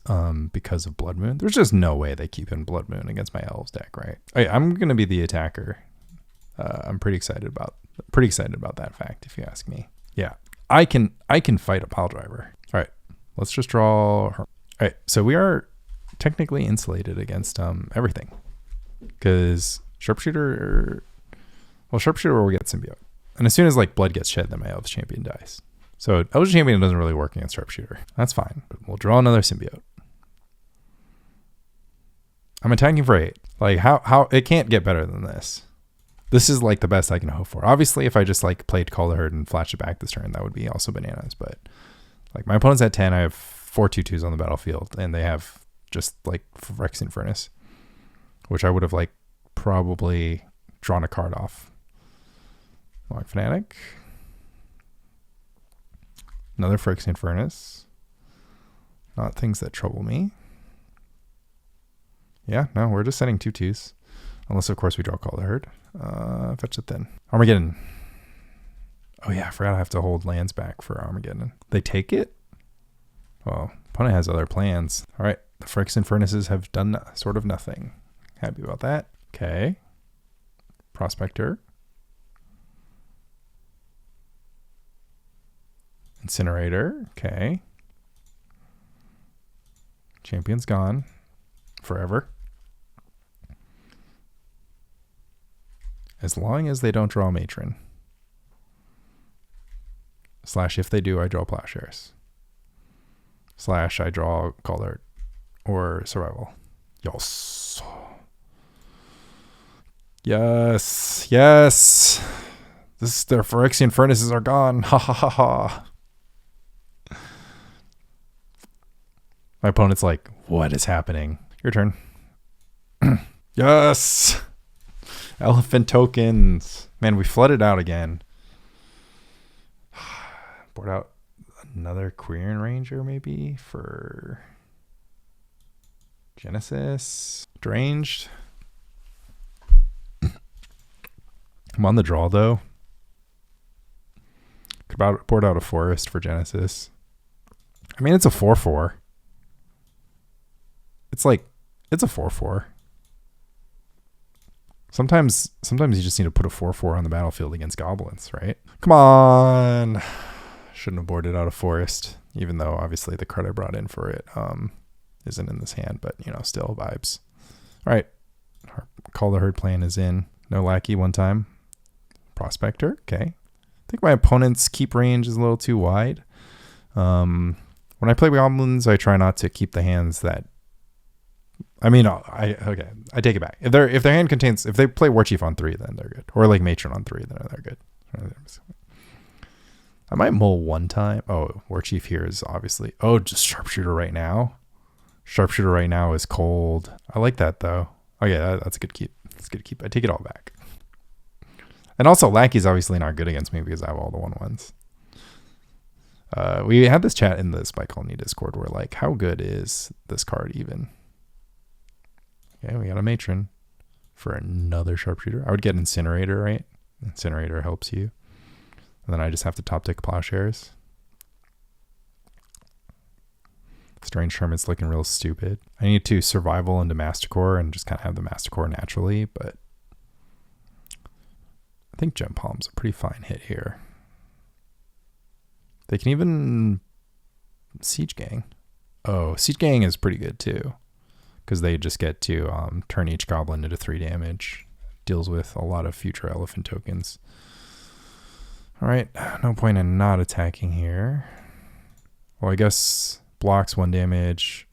because of Blood Moon. There's just no way they keep in Blood Moon against my Elves deck, right? Okay, I'm going to be the attacker. I'm pretty excited about that fact, if you ask me. Yeah, I can fight a pile driver. All right, let's just draw her. All right, so we are technically insulated against everything because Sharpshooter will get Symbiote, and as soon as like blood gets shed, then my Elvish Champion dies. So Elvish Champion doesn't really work against Sharpshooter. That's fine. But we'll draw another Symbiote. I'm attacking for 8. Like how it can't get better than this. This is like the best I can hope for. Obviously, if I just like played Call the Herd and flashed it back this turn, that would be also bananas. But like my opponent's at 10, I have 4 2/2s on the battlefield, and they have just like Phyrexian Furnace, which I would have like probably drawn a card off. Long Fanatic. Another Phyrexian Furnace. Not things that trouble me. Yeah, no, we're just setting 2/2s. Unless, of course, we draw Call the Herd. Fetch it then. Armageddon. Oh yeah, I forgot I have to hold lands back for Armageddon. They take it? Well, opponent has other plans. All right, the Phyrexian Furnaces have done sort of nothing. Happy about that. Okay. Prospector. Incinerator. Okay. Champion's gone. Forever. As long as they don't draw Matron. / if they do, I draw Plowshares. / I draw Colored or Survival. Yes. Yes. Yes. Their Phyrexian Furnaces are gone. Ha ha ha ha. My opponent's like, what is happening? Your turn. Yes. Elephant tokens. Man, we flooded out again. Board out another Quirion Ranger maybe for Genesis. Deranged. I'm on the draw though. Could board out a forest for Genesis. I mean, it's a 4/4. It's a 4/4. Sometimes you just need to put a 4/4 on the battlefield against goblins, right? Come on. Shouldn't have boarded out a forest, even though obviously the card I brought in for it isn't in this hand, but still vibes. All right. Call the Herd plan is in. No lackey one time. Prospector. Okay. I think my opponent's keep range is a little too wide. When I play goblins, I try not to keep the hands that. I take it back. If their hand contains, if they play Warchief on 3, then they're good. Or like Matron on 3, then they're good. I might mull one time. Oh, Warchief here is obviously. Oh, just Sharpshooter right now. Sharpshooter right now is cold. I like that though. Oh yeah, that's a good keep. That's a good keep. I take it all back. And also, Lackey's obviously not good against me because I have all the 1/1s. We had this chat in the Spy Colony Discord where like, how good is this card even? Okay, we got a Matron for another Sharpshooter. I would get Incinerator, right? Incinerator helps you. And then I just have to top deck Plowshares. Deranged Hermit's looking real stupid. I need to Survival into Masticore and just kind of have the Masticore naturally, but I think Gem Palm's a pretty fine hit here. They can even Siege Gang. Oh, Siege Gang is pretty good too, because they just get to turn each goblin into 3 damage. Deals with a lot of future elephant tokens. All right, no point in not attacking here. Well, I guess blocks 1 damage,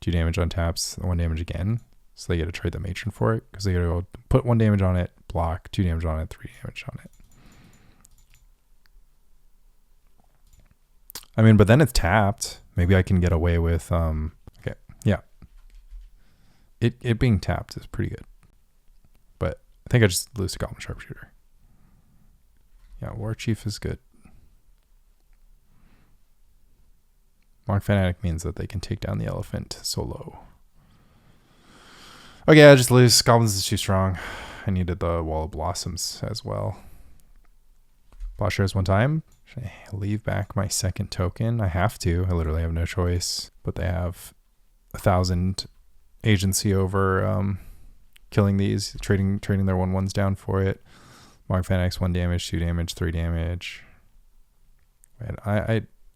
2 damage on taps, 1 damage again. So they get to trade the Matron for it because they got to go put 1 damage on it, block, 2 damage on it, 3 damage on it. I mean, but then it's tapped. Maybe I can get away with, okay, yeah. It being tapped is pretty good. But I think I just lose to Goblin Sharpshooter. Yeah, Warchief is good. Monk Fanatic means that they can take down the elephant solo. Okay, I just lose. Goblins is too strong. I needed the Wall of Blossoms as well. Plowshares 1 time. Should I leave back my 2nd token? I have to. I literally have no choice. But they have 1,000 agency over killing these, trading their 1/1s down for it. Monk Fanatic's 1 damage, 2 damage, 3 damage. And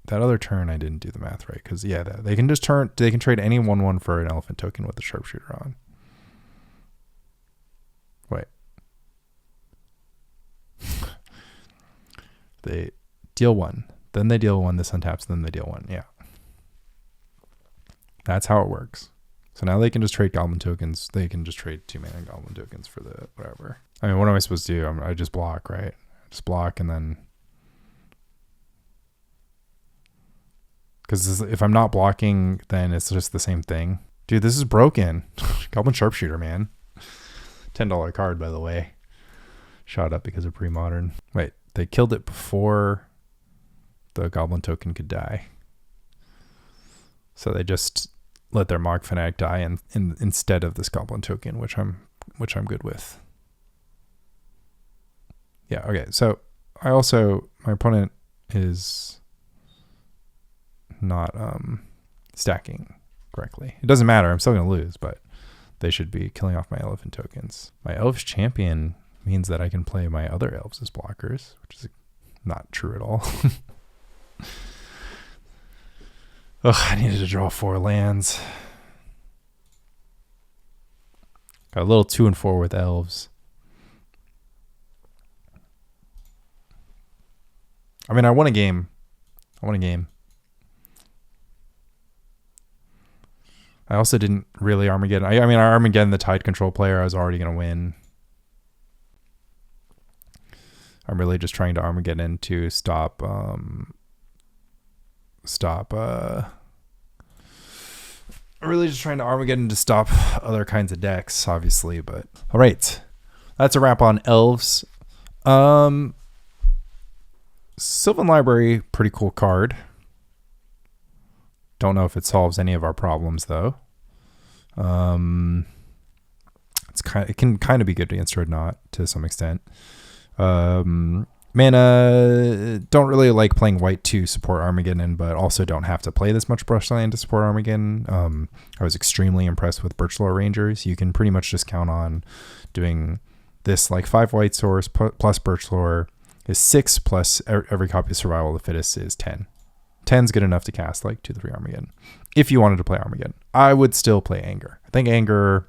that other turn I didn't do the math right, because yeah, they can just they can trade any 1/1 for an elephant token with the Sharpshooter on. Wait. They deal 1, then they deal 1, this untaps, then they deal 1. Yeah. That's how it works. So now they can just trade Goblin tokens. They can just trade 2-mana Goblin tokens for the whatever. I mean, what am I supposed to do? I just block, right? Just block and then... Because if I'm not blocking, then it's just the same thing. Dude, this is broken. Goblin Sharpshooter, man. $10 card, by the way. Shot up because of Premodern. Wait, they killed it before the Goblin token could die. So they just let their Mog Fanatic die instead of this Goblin token, which I'm good with. Yeah, okay. So I also my opponent is not stacking correctly. It doesn't matter. I'm still going to lose, but they should be killing off my elephant tokens. My Elvish Champion means that I can play my other elves as blockers, which is not true at all. Ugh, I needed to draw 4 lands. Got a little 2 and 4 with elves. I mean, I won a game. I also didn't really Armageddon. I mean, I Armageddon the Tide control player. I was already going to win. I'm really just trying to Armageddon to stop. I'm really just trying to Armageddon to stop other kinds of decks, obviously. But all right, that's a wrap on elves. Sylvan Library, pretty cool card. Don't know if it solves any of our problems though. It can kind of be good against Dreadnought to some extent. Mana, don't really like playing white to support Armageddon, but also don't have to play this much Brushland to support Armageddon. I was extremely impressed with Birchlore Rangers. You can pretty much just count on doing this like 5 white source plus Birchlore is 6 plus every copy of Survival of the Fittest is 10. 10's good enough to cast like 2-3 Armageddon. If you wanted to play Armageddon, I would still play Anger. I think Anger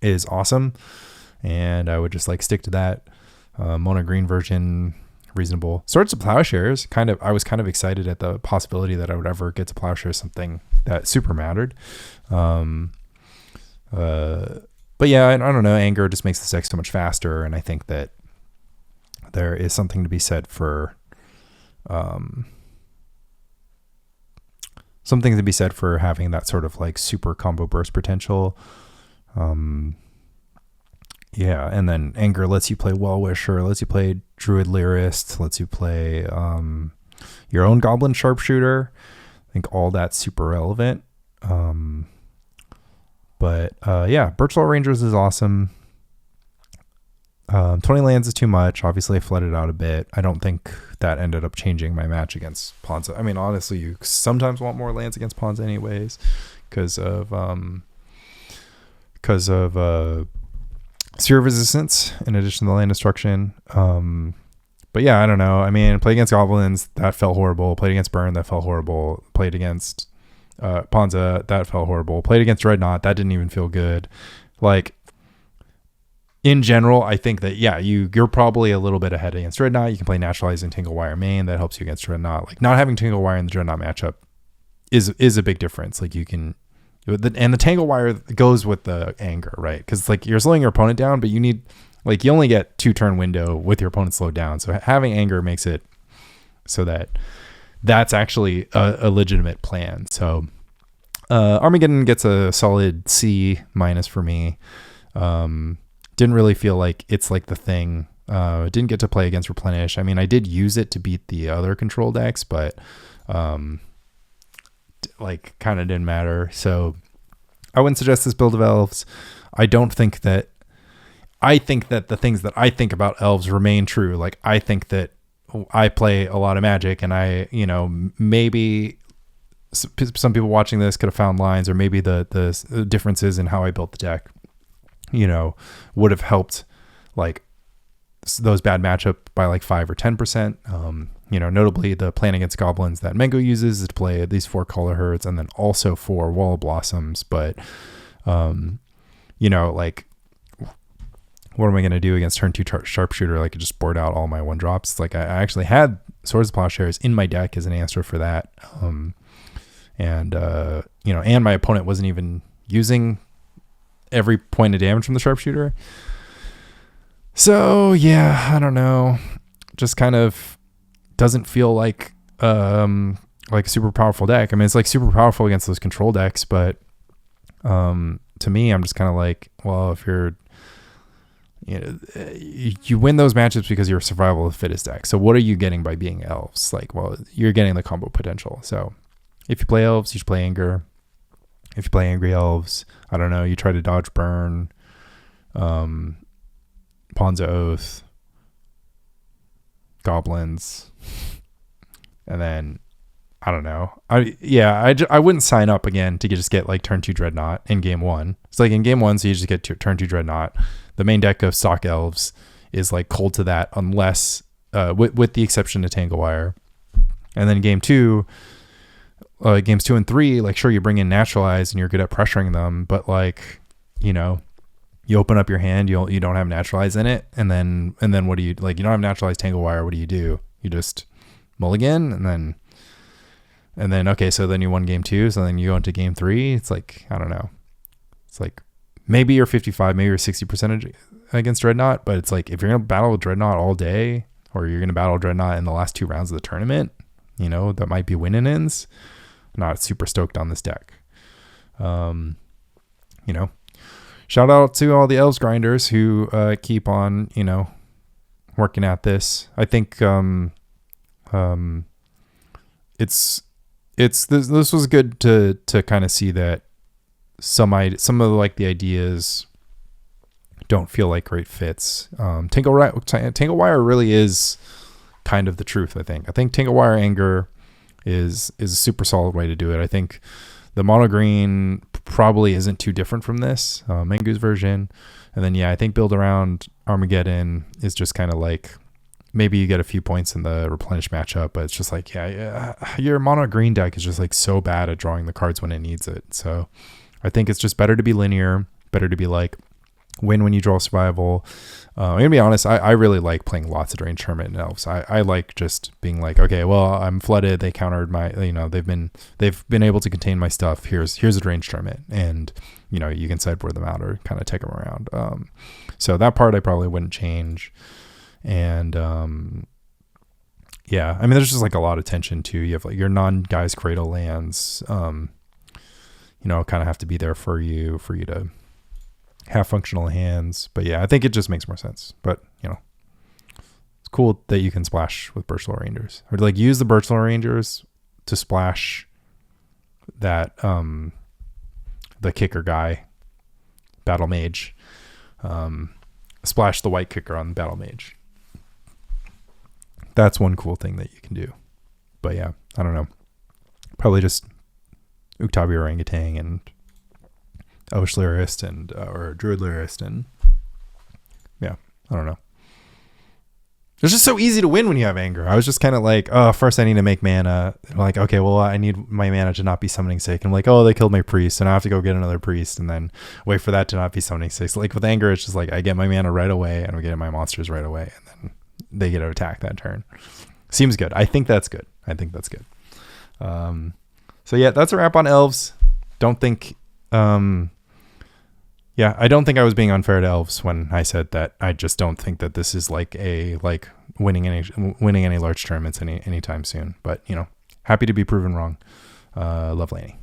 is awesome, and I would just like stick to that. Mono green version, reasonable. Swords of Plowshares, I was kind of excited at the possibility that I would ever get to Plowshares something that super mattered. But yeah, I don't know. Anger just makes the deck so much faster, and I think that there is something to be said for having that sort of like super combo burst potential. Yeah, and then Anger lets you play Well-Wisher, lets you play Druid Lyrist, lets you play your own Goblin Sharpshooter. I think all that's super relevant. But yeah, Birchlore Rangers is awesome. 20 lands is too much. Obviously, I flooded out a bit. I don't think that ended up changing my match against Ponza. I mean, honestly, you sometimes want more lands against Ponza anyways because of Sphere of Resistance in addition to land destruction. But yeah, I don't know. I mean, played against Goblins, that felt horrible. Played against Burn, that felt horrible. Played against Ponza, that felt horrible. Played against Dreadnought, that didn't even feel good. Like, in general, I think that, yeah, you're probably a little bit ahead against Dreadnought. You can play Naturalize and Tingle Wire main. That helps you against Dreadnought. Like, not having Tingle Wire in the Dreadnought matchup is a big difference. Like, you can... And the Tangle Wire goes with the Anger, right? Because, like, you're slowing your opponent down, but you need... Like, you only get 2-turn window with your opponent slowed down. So having Anger makes it so that that's actually a legitimate plan. So Armageddon gets a solid C- for me. Didn't really feel like it's like the thing. Didn't get to play against Replenish. I mean, I did use it to beat the other control decks, but like kind of didn't matter. So I wouldn't suggest this build of elves. I think that the things that I think about elves remain true. Like, I think that I play a lot of Magic, and I, maybe some people watching this could have found lines, or maybe the differences in how I built the deck, would have helped like those bad matchup by like 5 or 10%. Notably the plan against Goblins that Mengo uses is to play these 4 Color Herds and then also 4 Wall of Blossoms. But, like, what am I going to do against turn 2 Sharpshooter? Like, I just board out all my 1-drops. It's like I actually had Swords of Plowshares in my deck as an answer for that. And my opponent wasn't even using every point of damage from the Sharpshooter. So yeah, I don't know. Just kind of doesn't feel like a super powerful deck. I mean, it's like super powerful against those control decks, but to me, I'm just kind of like, well, if you're you win those matchups because you're a Survival of the Fittest deck. So what are you getting by being elves? Like, well, you're getting the combo potential. So if you play elves, you should play Anger. If you play Angry Elves, I don't know, you try to dodge Burn, Ponza Oath, goblins, and then I don't know. I wouldn't sign up again to just get like turn 2 Dreadnought in game 1. It's like in game 1, so you just get turn 2 Dreadnought. The main deck of stock elves is like cold to that, unless with the exception of Tanglewire. And then game 2, games 2 and 3, like sure you bring in Naturalize and you're good at pressuring them, but like, you know, you open up your hand, you don't have Naturalize in it, and then what do you, like, you don't have Naturalize Tanglewire, what do? You just mulligan, and then okay, so then you won game 2, so then you go into game 3. It's like, I don't know. It's like maybe you're 55, maybe you're 60% against Dreadnought, but it's like if you're gonna battle Dreadnought all day, or you're gonna battle Dreadnought in the last 2 rounds of the tournament, you know, that might be win-ins. Not super stoked on this deck. You know, shout out to all the Elves grinders who keep on, you know, working at this. I think this was good to kind of see that some of like the ideas don't feel like great fits. Tanglewire really is kind of the truth. I think Tanglewire Anger is a super solid way to do it. I think the mono green probably isn't too different from this Mangu's version, and then I think build around Armageddon is just kind of like maybe you get a few points in the Replenish matchup, but it's just like your mono green deck is just like so bad at drawing the cards when it needs it. So I think it's just better to be linear, better to be like win when you draw survival. I'm gonna be honest, I really like playing lots of Deranged Hermit and Elves. I like just being like, okay, well, I'm flooded, they countered my, you know, they've been able to contain my stuff. Here's a Deranged Hermit, and you know, you can sideboard them out or kind of take them around. So that part I probably wouldn't change. And I mean, there's just like a lot of tension too. You have like your non-guys Cradle lands, you know, kind of have to be there for you to have functional hands. But yeah, I think it just makes more sense. But you know, it's cool that you can splash with Birchlore Rangers, or like use the Birchlore Rangers to splash that the kicker guy, Battle Mage, splash the white kicker on Battle Mage. That's one cool thing that you can do. But yeah, I don't know. Probably just Uktabi Orangutan and Elvish Lyrist and or Druid Lyrist, and yeah, I don't know. It's just so easy to win when you have anger. I was just kind of like, oh, first I need to make mana. I'm like, okay, well, I need my mana to not be summoning sick. I'm like, oh, they killed my priest, and I have to go get another priest, and then wait for that to not be summoning sick. So like with anger, it's just like I get my mana right away, and I'm getting my monsters right away, and then they get to attack that turn. Seems good. I think that's good. So yeah, that's a wrap on Elves. Don't think I don't think I was being unfair to Elves when I said that. I just don't think that this is like winning any large tournaments anytime soon. But you know, happy to be proven wrong. Love Laney.